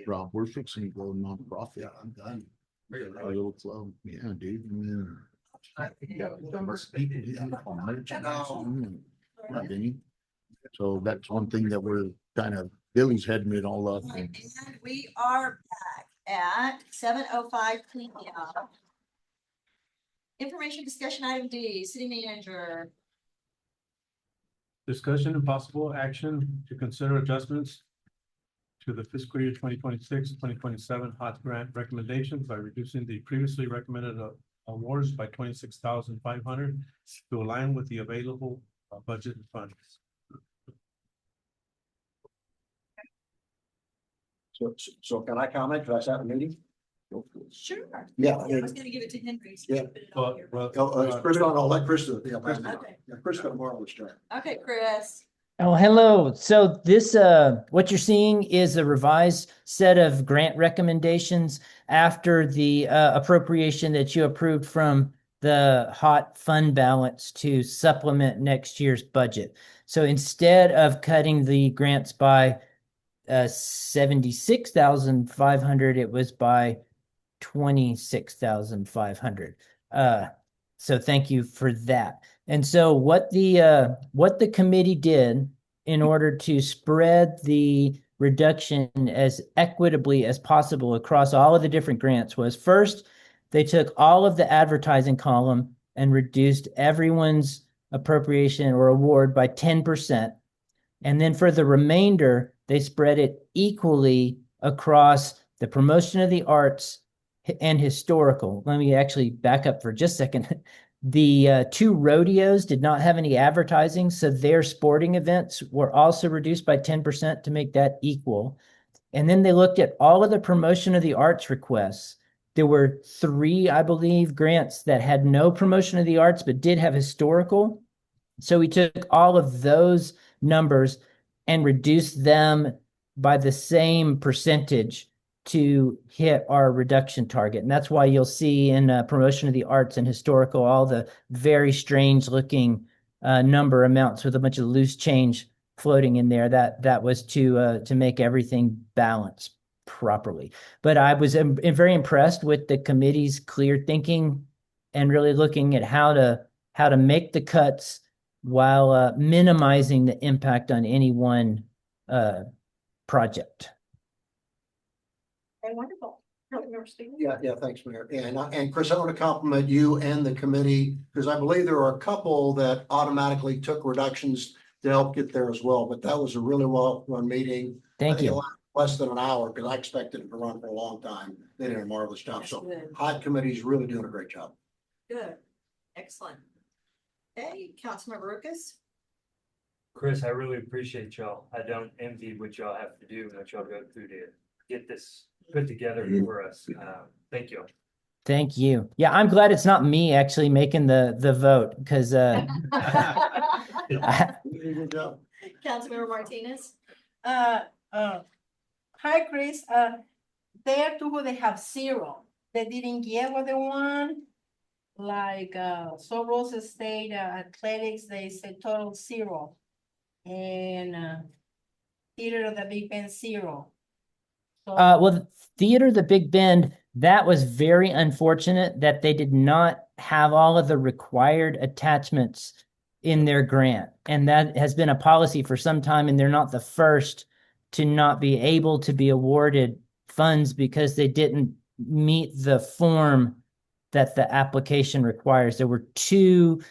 Rob, we're fixing to go nonprofit. Yeah, I'm done. A little club, yeah, dude. Yeah. Not any. So that's one thing that we're kind of, Billy's heading it all up. And we are back at 7:05 PM. Information discussion item D, city manager. Discussion and possible action to consider adjustments to the fiscal year 2026-2027 hot grant recommendations by reducing the previously recommended awards by 26,500 to align with the available budget funds. So can I comment? Did I start the meeting? Sure. Yeah. I was gonna give it to Henry. so Yeah. you put it on here. Chris, I'll let Chris do it. Yeah, Chris, Okay. yeah, Chris got a marvelous job. Okay, Chris. Oh, hello. So this, what you're seeing is a revised set of grant recommendations after the appropriation that you approved from the hot fund balance to supplement next year's budget. So instead of cutting the grants by 76,500, it was by 26,500. So thank you for that. And so what the committee did in order to spread the reduction as equitably as possible across all of the different grants was, first, they took all of the advertising column and reduced everyone's appropriation or award by 10%. And then for the remainder, they spread it equally across the promotion of the arts and historical. Let me actually back up for just a second. The two rodeos did not have any advertising, so their sporting events were also reduced by 10% to make that equal. And then they looked at all of the promotion of the arts requests. There were 3, I believe, grants that had no promotion of the arts but did have historical. So we took all of those numbers and reduced them by the same percentage to hit our reduction target. And that's why you'll see in promotion of the arts and historical, all the very strange looking number amounts with a bunch of loose change floating in there. That was to make everything balance properly. But I was very impressed with the committee's clear thinking and really looking at how to make the cuts while minimizing the impact on any one project. Okay, wonderful. Yeah, thanks, Mayor. And Chris, I want to compliment you and the committee, because I believe there are a couple that automatically took reductions to help get there as well, but that was a really well-run meeting. Thank you. Less than an hour, because I expected it to run for a long time. They did a marvelous job. That's So good. HOD committee's really doing a great job. Good, excellent. Hey, Councilmember Lucas. Chris, I really appreciate y'all. I don't envy what y'all have to do and what y'all go through to get this put together for us. Thank you. Thank you. Yeah, I'm glad it's not me actually making the vote because Good job. Councilmember Martinez. Hi, Chris. There are two who they have 0. They didn't get what they want. Like Soros State Athletics, they said total 0. And Theater of the Big Bend 0. So, well, the Theater of the Big Bend, that was very unfortunate that they did not have all of the required attachments in their grant. And that has been a policy for some time, and they're not the first to not be able to be awarded funds because they didn't meet the form that the application requires. There were two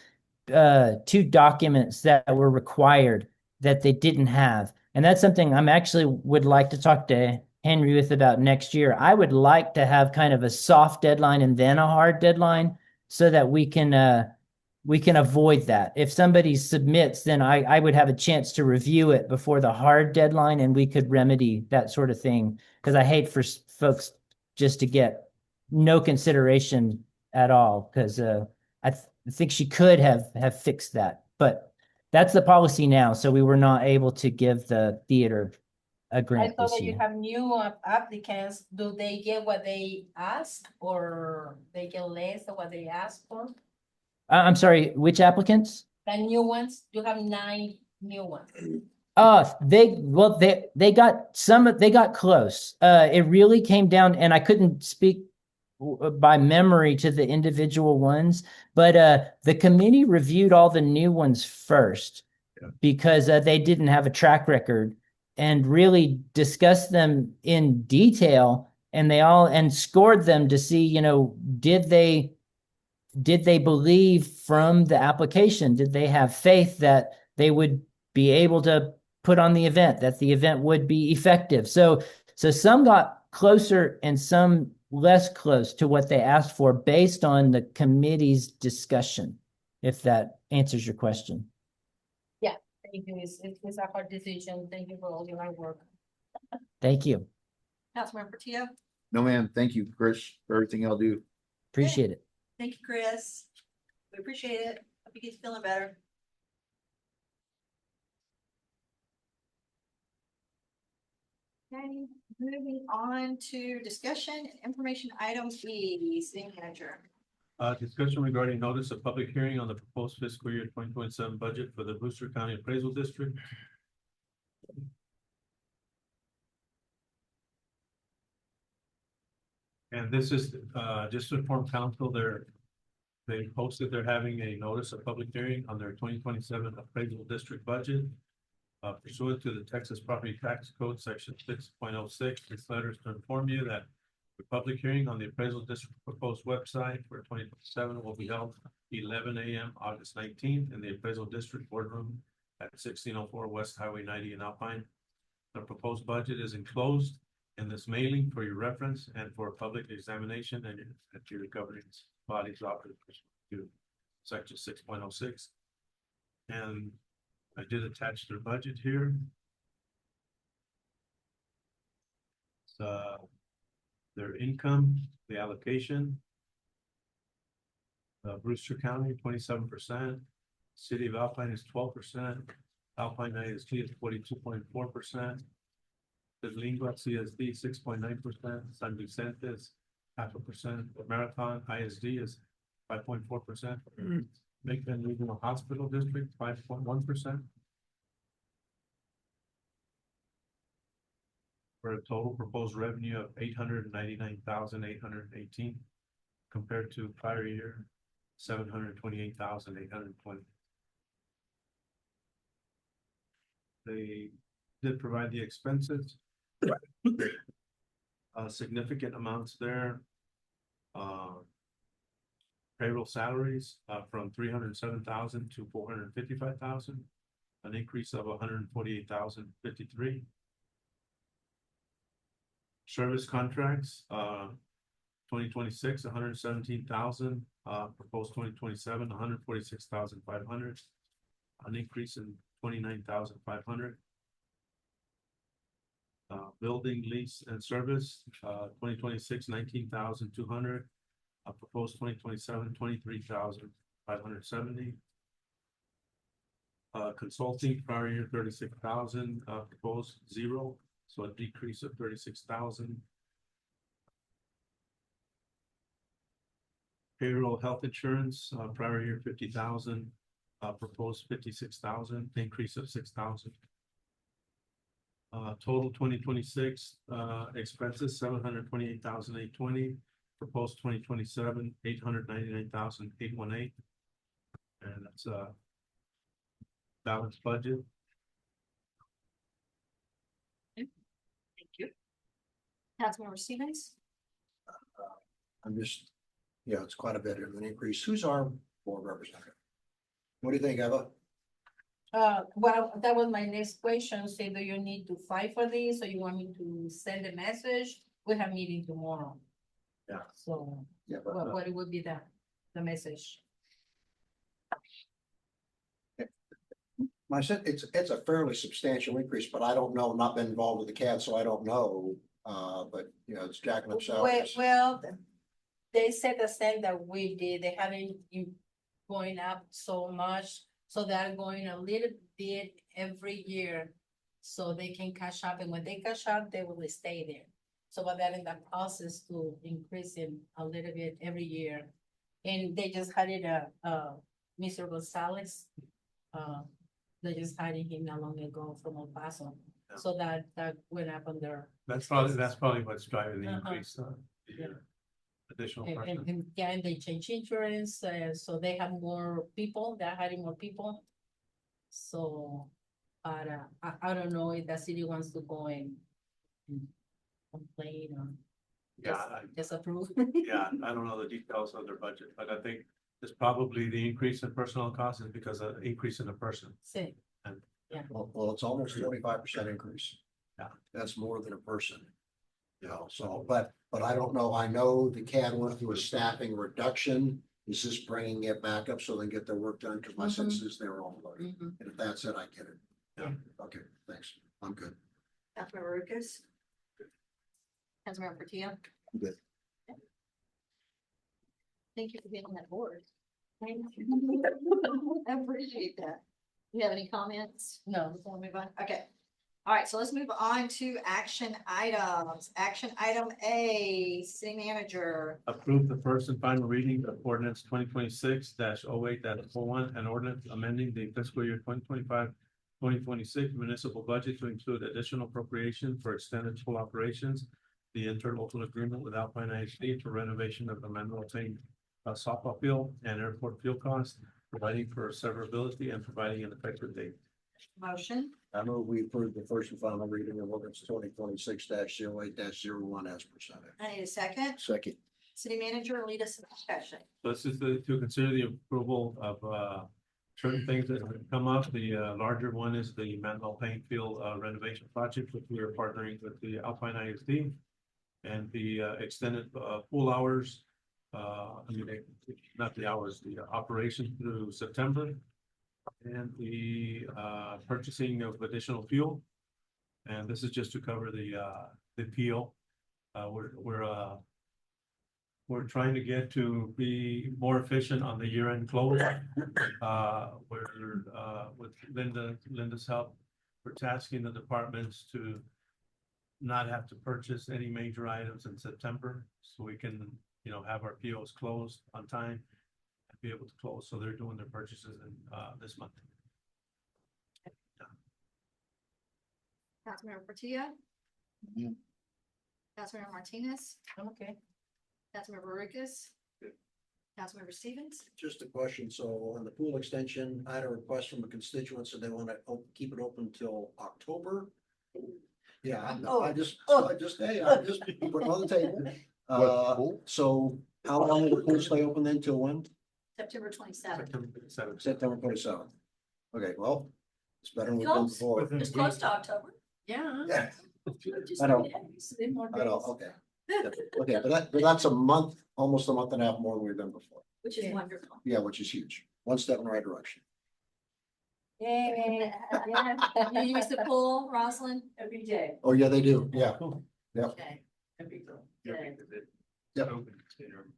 documents that were required that they didn't have. And that's something I'm actually would like to talk to Henry with about next year. I would like to have kind of a soft deadline and then a hard deadline so that we can avoid that. If somebody submits, then I would have a chance to review it before the hard deadline and we could remedy that sort of thing. Because I hate for folks just to get no consideration at all, because I think she could have fixed that. But that's the policy now, so we were not able to give the theater a I grant thought this that you year. have new applicants. Do they get what they ask or they get less than what they ask for? I'm sorry, which applicants? The new ones, you have 9 new ones. They got they got close. It really came down, and I couldn't speak by memory to the individual ones, but the committee reviewed all the new ones first because they didn't have a track record and really discussed them in detail, and they all and scored them to see, did they believe from the application, did they have faith that they would be able to put on the event, that the event would be effective. So some got closer and some less close to what they asked for based on the committee's discussion, if that answers your question. Yeah, thank you. It's a hard decision. Thank you for all your hard work. Thank you. Councilmember Portillo? No, ma'am. Thank you, Chris, for everything y'all do. Appreciate it. Thank you, Chris. We appreciate it. Hope you get feeling better. Okay, moving on to discussion and information item B, city manager. Discussion regarding notice of public hearing on the proposed fiscal year 2027 budget for the Brewster County Appraisal District. And this is, just to inform council, they posted they're having a notice of public hearing on their 2027 appraisal district budget. Pursuant to the Texas Property Tax Code, section 6.06, this letter is to inform you that the public hearing on the appraisal district proposed website for 2027 will be held 11 a.m. August 19th in the appraisal district boardroom at 1604 West Highway 90 in Alpine. The proposed budget is enclosed in this mailing for your reference and for public examination and at your governing body's office to section 6.06. And I did attach their budget here. So their income, the allocation. Brewster County, 27%. City of Alpine is 12%. Alpine ISD is 42.4%. The Lingua CSD 6.9%. San Vicente is 0.5%. Marathon ISD is 5.4%. Macon Regional Hospital District 5.1%. For a total proposed revenue of $899,818 compared to prior year $728,820. They did provide the expenses. Significant amounts there. Payroll salaries from 307,000 to 455,000, an increase of 148,053. Service contracts, 2026, 117,000, proposed 2027, 146,500, an increase in 29,500. Building lease and service, 2026, 19,200. Proposed 2027, 23,570. Consulting prior year 36,000, proposed 0, so a decrease of 36,000. Payroll health insurance, prior year 50,000, proposed 56,000, increase of 6,000. Total 2026 expenses 728,820. Proposed 2027 899,818, and that's a balanced budget. Thank you. Councilmember Stevens? I'm just, it's quite a bit of an increase. Who's our board representative? What do you think, Eva? Well, that was my next question. Say, do you need to fight for this, or you want me to send a message? We have meeting tomorrow. Yeah. So Yeah, but what would be the message? it's a fairly substantial increase, but I don't know, not been involved with the CAD, so I don't know. But it's jacking up salaries. Well, they said the same that we did. They haven't going up so much, so they're going a little bit every year, so they can catch up. And when they catch up, they will stay there. So, but they're in the process to increase it a little bit every year. And they just had it, Mr. Gonzalez, they just hired him not long ago from El Paso. Yeah. So that went up on their. That's probably what's driving the Uh-huh. increase, the, Yeah. additional And, person. and they change insurance, so they have more people, they're hiring more people. So, but, I don't know if the city wants to go and complain or Yeah, disapprove. yeah, I don't know the details of their budget, but I think it's probably the increase in personnel costs is because of increase in the person. See, Well, it's almost 25% increase. Yeah. That's more than a person. You know, so, but I don't know. I know the CAD went through a staffing reduction. Is this bringing it back up so they get their work done? Because my sense is they're all loaded. mhm. And if that's it, I get it. Yeah. Okay, thanks. I'm good. Councilmember Lucas. Councilmember Portillo. I'm good. Thank you for being on that board. Thank you. I appreciate that. Do you have any comments? No. Before we move on? Okay. All right, so let's move on to action items. Action item A, city manager. Approve the first and final reading of ordinance 2026-08-41 and ordinance amending the fiscal year 2025-2026 municipal budget to include additional appropriation for extended school operations, the interlocal agreement with Alpine ISD for renovation of the Manuel Tain softball field and airport fuel costs, providing for severability and providing an effective date. Motion. I move we approve the first and final reading of ordinance 2026-08-01 as presented. I need a second. Second. City manager, lead us in discussion. This is to consider the approval of certain things that have come up. The larger one is the Manuel Tain Field renovation project, which we are partnering with the Alpine ISD. And the extended pool hours, not the hours, the operation through September. And the purchasing of additional fuel. And this is just to cover the appeal. We're trying to get to be more efficient on the year-end close. With Linda's help, we're tasking the departments to not have to purchase any major items in September, so we can, have our POs closed on time and be able to close. So they're doing their purchases in this month. Councilmember Portillo. Mhm. Councilmember Martinez. I'm okay. Councilmember Lucas. Councilmember Stevens. Just a question. So on the pool extension, I had a request from a constituent, so they want to keep it open till October. Yeah, I just, hey, I just put it on the table. What, pool? So how long will the pool stay open then till when? September 27th. September 27th. Okay, well, it's better than we've Close. done before. It's close to October. Yeah. Yeah, Just I know. 3 days. More I know, days. okay. Okay, but that's a month, almost a month and a half more than we've done before. Which is Yeah. wonderful. Yeah, which is huge. One step in the right direction. Yay. You use the pool, Rosalind? Every day. Oh, yeah, they do. Yeah. Yep. Okay. Every day. Good. Yep.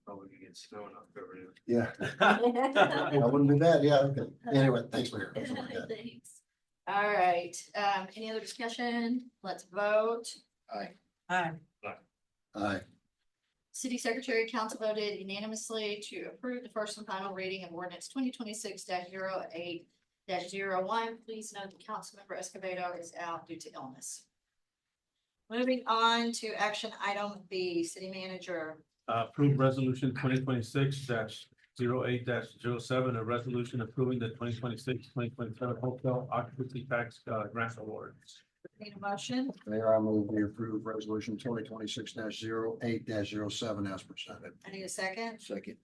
Probably gonna get snow in October. Yeah. That wouldn't be bad. Yeah, okay. Anyway, thanks, Mayor. That's all I got. Thanks. All right, any other discussion? Let's vote. Aye. Hi. Aye. City Secretary Council voted unanimously to approve the first and final reading of ordinance 2026-08-01. Please note that Councilmember Escobedo is out due to illness. Moving on to action item B, city manager. Approve resolution 2026-08-07, a resolution approving the 2026-2027 hotel occupancy tax grant awards. Need a motion? Mayor, I move we approve resolution 2026-08-07 as presented. I need a second. Second.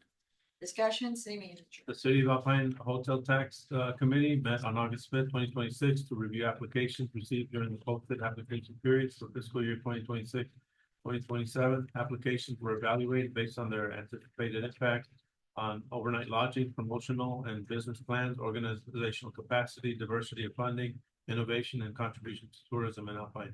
Discussion, city manager. The City of Alpine Hotel Tax Committee met on August 5th, 2026 to review applications received during the posted application periods for fiscal year 2026-2027. Applications were evaluated based on their anticipated impact on overnight lodging, promotional and business plans, organizational capacity, diversity of funding, innovation, and contribution to tourism in Alpine.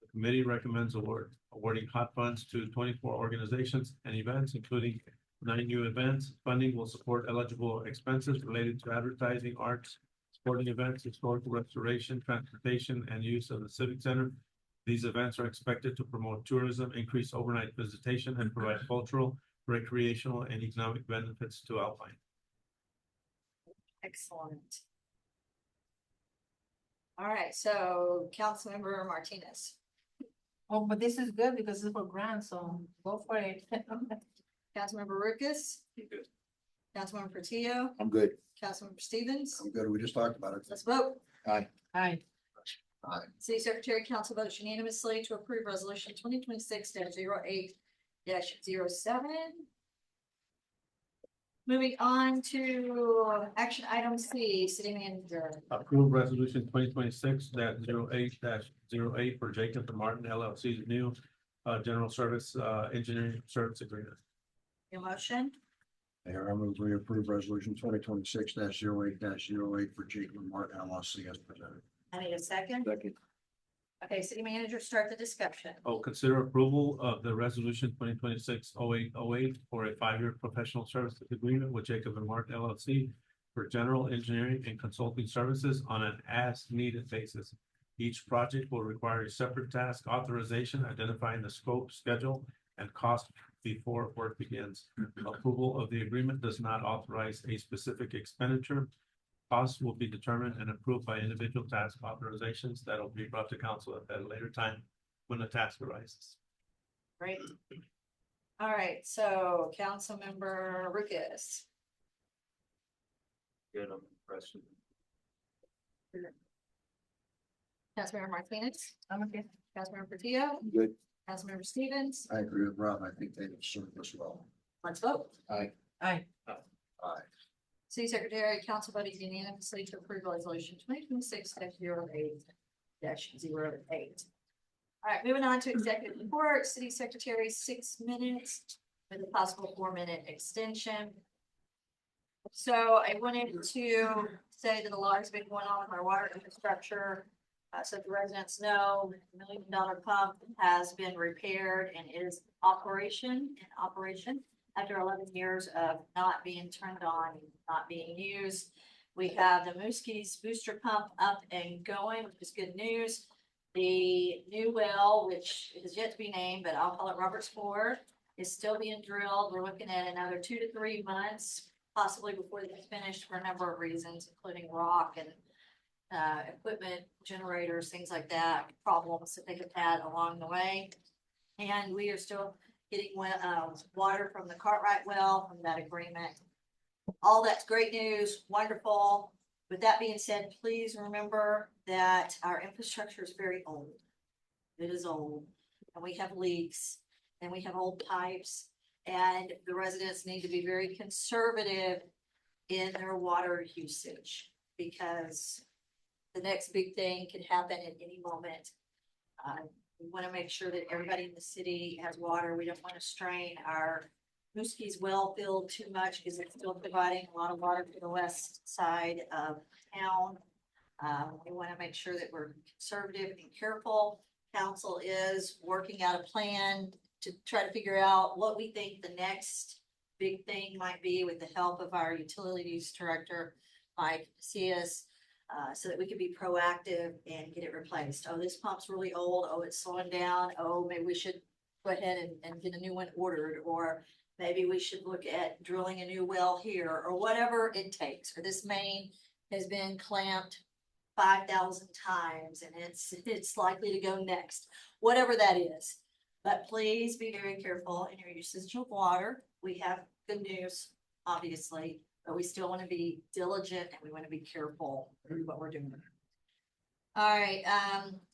The committee recommends awarding hot funds to 24 organizations and events, including 9 new events. Funding will support eligible expenses related to advertising, arts, sporting events, historical restoration, transportation, and use of the civic center. These events are expected to promote tourism, increase overnight visitation, and provide cultural, recreational, and economic benefits to Alpine. Excellent. All right, so Councilmember Martinez, Oh, but this is good because it's for grants, so go for it. Councilmember Lucas, Councilmember Portillo, I'm good. Councilmember Stevens. I'm good. We just talked about it. Let's vote. Aye. City Secretary, council votes unanimously to approve resolution 2026-08-07. Moving on to action item C, city manager. Approve resolution 2026-08-08 for Jacob and Martin LLC's new general service engineering service agreement. Your motion, Mayor, I move we approve resolution 2026-08-08 for Jacob and Martin LLC as presented. I need a second. Second. Okay, city manager, start the discussion. Consider approval of the resolution 2026-08-08 for a 5-year professional services agreement with Jacob and Martin LLC for general engineering and consulting services on an as-needed basis. Each project will require a separate task authorization identifying the scope, schedule, and cost before work begins. Approval of the agreement does not authorize a specific expenditure. Costs will be determined and approved by individual task authorizations that will be brought to council at a later time when the task arises. Great. All right, so Councilmember Lucas, Good, I'm impressed. Councilmember Martinez, I'm okay. Councilmember Portillo, I'm good. Councilmember Stevens. I agree with Rob. I think they've served us well. Let's vote. Aye. Aye. City Secretary, council voted unanimously to approve resolution 2026-08-08. All right, moving on to executive report, city secretary, 6 minutes with a possible 4-minute extension. So I wanted to say that a lot has been going on with our water infrastructure. So the residents know the $1 million pump has been repaired and is in operation after 11 years of not being turned on, not being used. We have the Mooskie's booster pump up and going, which is good news. The new well, which is yet to be named, but I'll call it Robert's Ford, is still being drilled. We're looking at another 2 to 3 months, possibly before it's finished for a number of reasons, including rock and equipment, generators, things like that, problems that they have had along the way. And we are still getting water from the Cartwright well from that agreement. All that's great news, wonderful. With that being said, please remember that our infrastructure is very old. It is old, and we have leaks, and we have old pipes, and the residents need to be very conservative in their water usage because the next big thing can happen at any moment. We want to make sure that everybody in the city has water. We don't want to strain our Mooskie's well field too much because it's still providing a lot of water to the west side of town. We want to make sure that we're conservative and careful. Council is working out a plan to try to figure out what we think the next big thing might be with the help of our utilities director, Mike Macias. So that we can be proactive and get it replaced. Oh, this pump's really old. Oh, it's slowing down. Oh, maybe we should go ahead and get a new one ordered, or maybe we should look at drilling a new well here, or whatever it takes. Or this main has been clamped 5,000 times and it's likely to go next, whatever that is. But please be very careful in your usage of water. We have good news, obviously. But we still want to be diligent and we want to be careful in what we're doing. All right,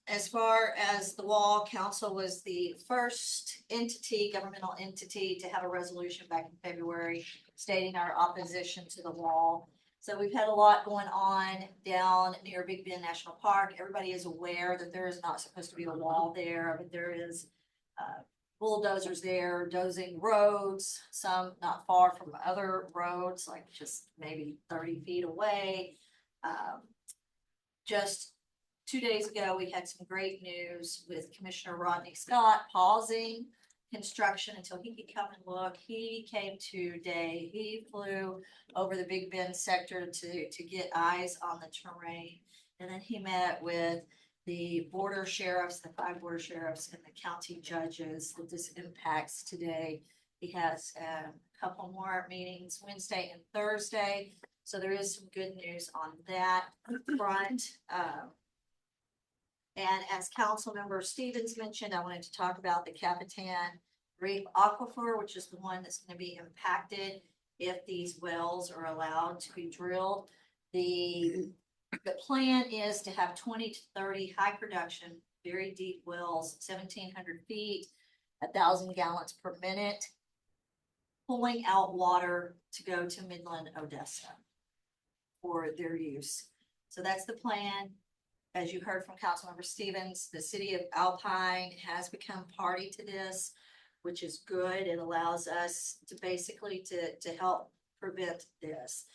as far as the wall, council was the first governmental entity to have a resolution back in February stating our opposition to the wall. So we've had a lot going on down near Big Bend National Park. Everybody is aware that there is not supposed to be a wall there, but there is bulldozers there dozing roads, some not far from other roads, like just maybe 30 feet away. Just 2 days ago, we had some great news with Commissioner Rodney Scott pausing construction until he could come and look. He came today. He flew over the Big Bend sector to get eyes on the terrain. And then he met with the border sheriffs, the 5 border sheriffs, and the county judges that this impacts today. He has a couple more meetings Wednesday and Thursday. So there is some good news on that front. And as Councilmember Stevens mentioned, I wanted to talk about the Capitan Reef Aquifer, which is the one that's gonna be impacted if these wells are allowed to be drilled. The plan is to have 20 to 30 high production, very deep wells, 1,700 feet, 1,000 gallons per minute, pulling out water to go to Midland, Odessa for their use. So that's the plan. As you heard from Councilmember Stevens, the city of Alpine has become party to this, which is good. It allows us to basically to help prevent this.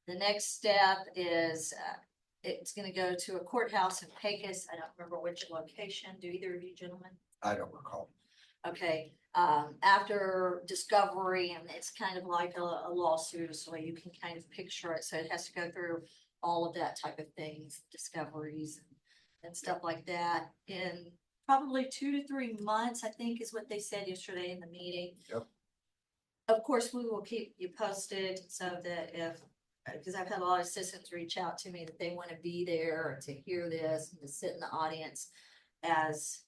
The next step is it's gonna go to a courthouse in Pecos. I don't remember which location. Do either of you gentlemen? I don't recall. Okay, after discovery, and it's kind of like a lawsuit, so you can kind of picture it. So it has to go through all of that type of things, discoveries and stuff like that in probably 2 to 3 months, I think is what they said yesterday in the meeting. Yep. Of course, we will keep you posted so that because I've had a lot of citizens reach out to me that they want to be there to hear this and to sit in the audience as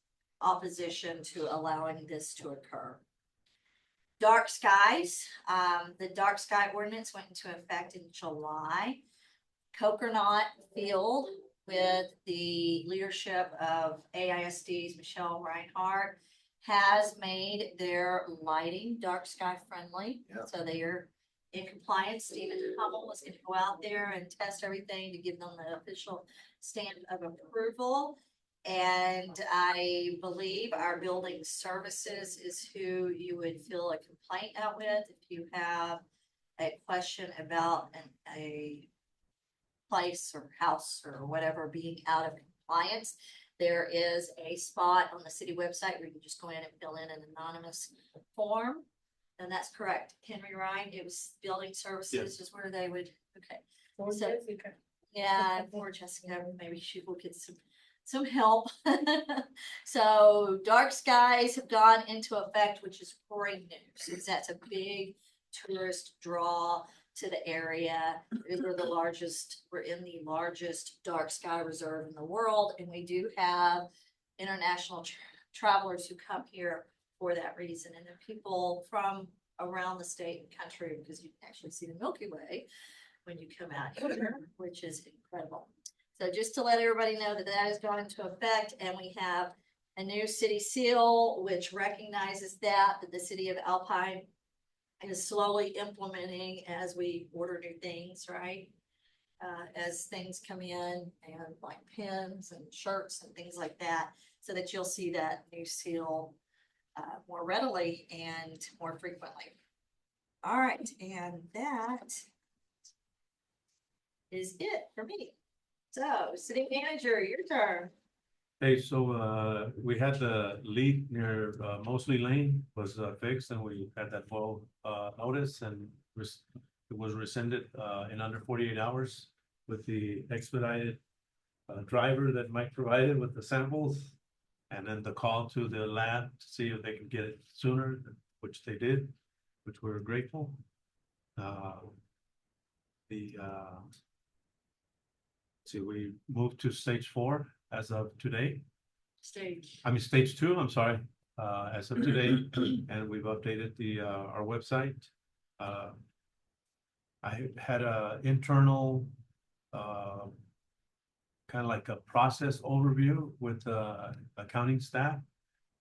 opposition to allowing this to occur. Dark skies, the dark sky ordinance went into effect in July. Coconut Field, with the leadership of AISD's Michelle Reinhardt, has made their lighting dark sky friendly. Yeah. So they are in compliance. Stephen Hummel was going to go out there and test everything to give them the official stamp of approval. And I believe our building services is who you would fill a complaint out with if you have a question about a place or house or whatever being out of compliance. There is a spot on the city website where you can just go in and fill in an anonymous form. And that's correct. Henry Ryan, it was building services is where they would, okay. So, yeah, poor Jessica, maybe she will get some help. So dark skies have gone into effect, which is great news, because that's a big tourist draw to the area. We're in the largest dark sky reserve in the world, and we do have international travelers who come here for that reason, and then people from around the state and country, because you can actually see the Milky Way when you come out here, which is incredible. So just to let everybody know that that has gone into effect, and we have a new city seal, which recognizes that the city of Alpine is slowly implementing as we order new things, right? As things come in, and like pins and shirts and things like that, so that you'll see that new seal more readily and more frequently. All right, and that is it for me. So, city manager, your turn. Hey, so we had the leak near Mosley Lane was fixed, and we had that full notice, and it was rescinded in under 48 hours with the expedited driver that Mike provided with the samples, and then the call to the lab to see if they could get it sooner, which they did, which we're grateful. See, we moved to stage 4 as of today. Stage 2, I'm sorry, as of today, and we've updated our website. I had a internal kind of like a process overview with accounting staff,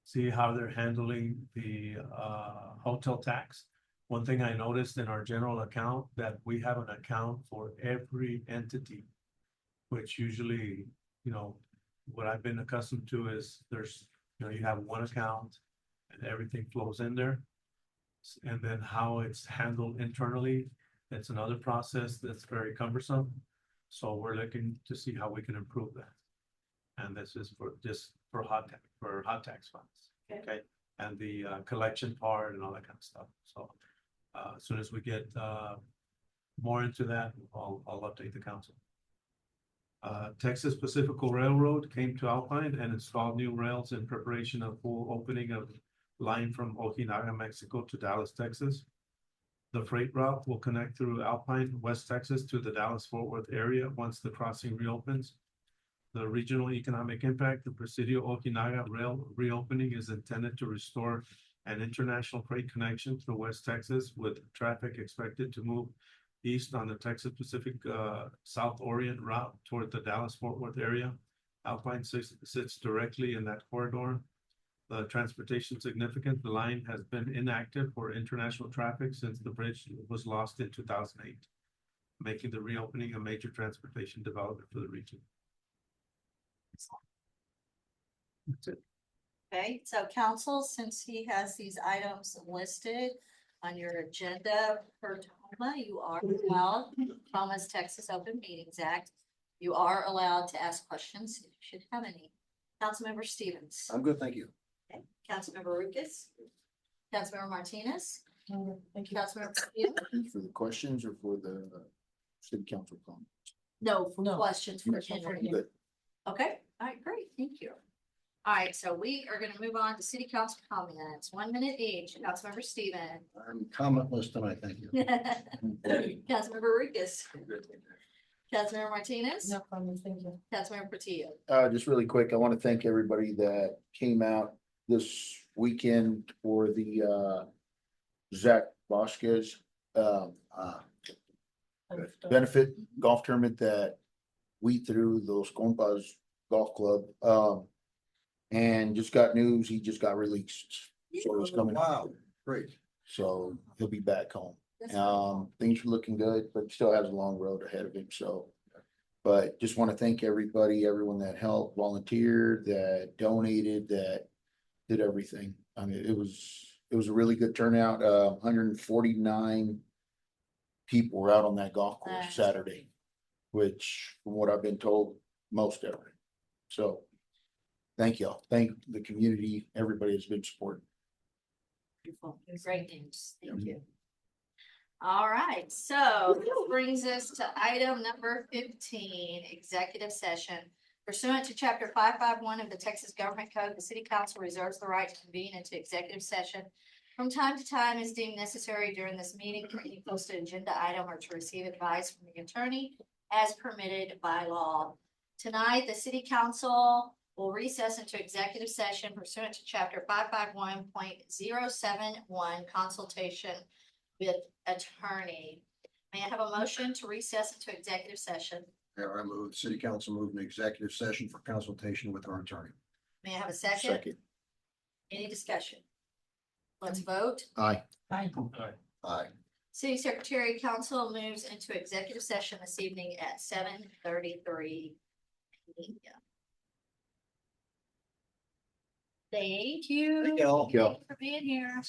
see how they're handling the hotel tax. One thing I noticed in our general account, that we have an account for every entity, which usually, you know, what I've been accustomed to is there's, you know, you have one account and everything flows in there. And then how it's handled internally, that's another process that's very cumbersome. So we're looking to see how we can improve that. And this is for hot tax funds, okay? And the collection part and all that kind of stuff. So as soon as we get more into that, I'll update the council. Texas Pacific Railroad came to Alpine and installed new rails in preparation of full opening of line from Ojinaga, Mexico to Dallas, Texas. The freight route will connect through Alpine, West Texas to the Dallas-Fort Worth area once the crossing reopens. The regional economic impact, the Presidio Okinaga Rail reopening is intended to restore an international freight connection through West Texas with traffic expected to move east on the Texas Pacific South Orient route toward the Dallas-Fort Worth area. Alpine sits directly in that corridor. The transportation significant, the line has been inactive for international traffic since the bridge was lost in 2008, making the reopening a major transportation development for the region. Okay, so council, since he has these items listed on your agenda for Toma, you are allowed, Toma's Texas Open Meetings Act, you are allowed to ask questions if you should have any. Councilmember Stevens. I'm good, thank you. Okay. Councilmember Lucas. Councilmember Martinez. Thank you. Councilmember Trujillo. For the questions or for the city council comment? No, for No. questions for Questions for Henry. Good. Okay, all right, great, thank you. All right, so we are gonna move on to city council comments, 1 minute each. Councilmember Steven. I'm commentless tonight, thank you. Councilmember Lucas. Councilmember Martinez. No problem, thank you. Councilmember Portillo. Just really quick, I want to thank everybody that came out this weekend for the Zach Vasquez benefit golf tournament that we threw, those Compas Golf Club. And just got news, he just got released. So he's coming out. Wow, great. So he'll be back home. That's right. Things are looking good, but still has a long road ahead of him, so. But just want to thank everybody, everyone that helped, volunteered, that donated, that did everything. I mean, it was a really good turnout. 149 people were out on that golf course That's Saturday, which from what I've been told, most ever. So thank y'all. Thank the community. Everybody has been supporting. Beautiful. Great news. Thank you. All right, so this brings us to item number 15, executive session. Pursuant to chapter 551 of the Texas Government Code, the city council reserves the right to convene into executive session from time to time as deemed necessary during this meeting for any posted agenda item or to receive advice from the attorney as permitted by law. Tonight, the city council will recess into executive session pursuant to chapter 551.071 consultation with attorney. May I have a motion to recess into executive session? Mayor, I move, the city council move an executive session for consultation with our attorney. May I have a second? Second. Any discussion? Let's vote. Aye. Bye. Aye. City Secretary Council moves into executive session this evening at 7:33 p.m. Thank you. Thank y'all. Thank y'all. Thank you for being here.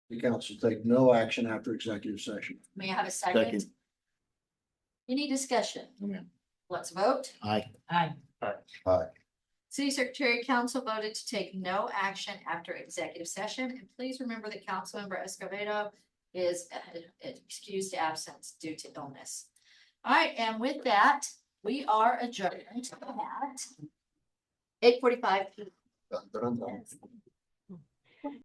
the council take no action after executive session. May I have a second? Second. Any discussion? Yeah. Let's vote. Aye. City Secretary Council voted to take no action after executive session, and please remember that Councilmember Escobedo is excused absence due to illness. All right, and with that, we are adjourned at 8:45 p.m. Dun, dun, dun.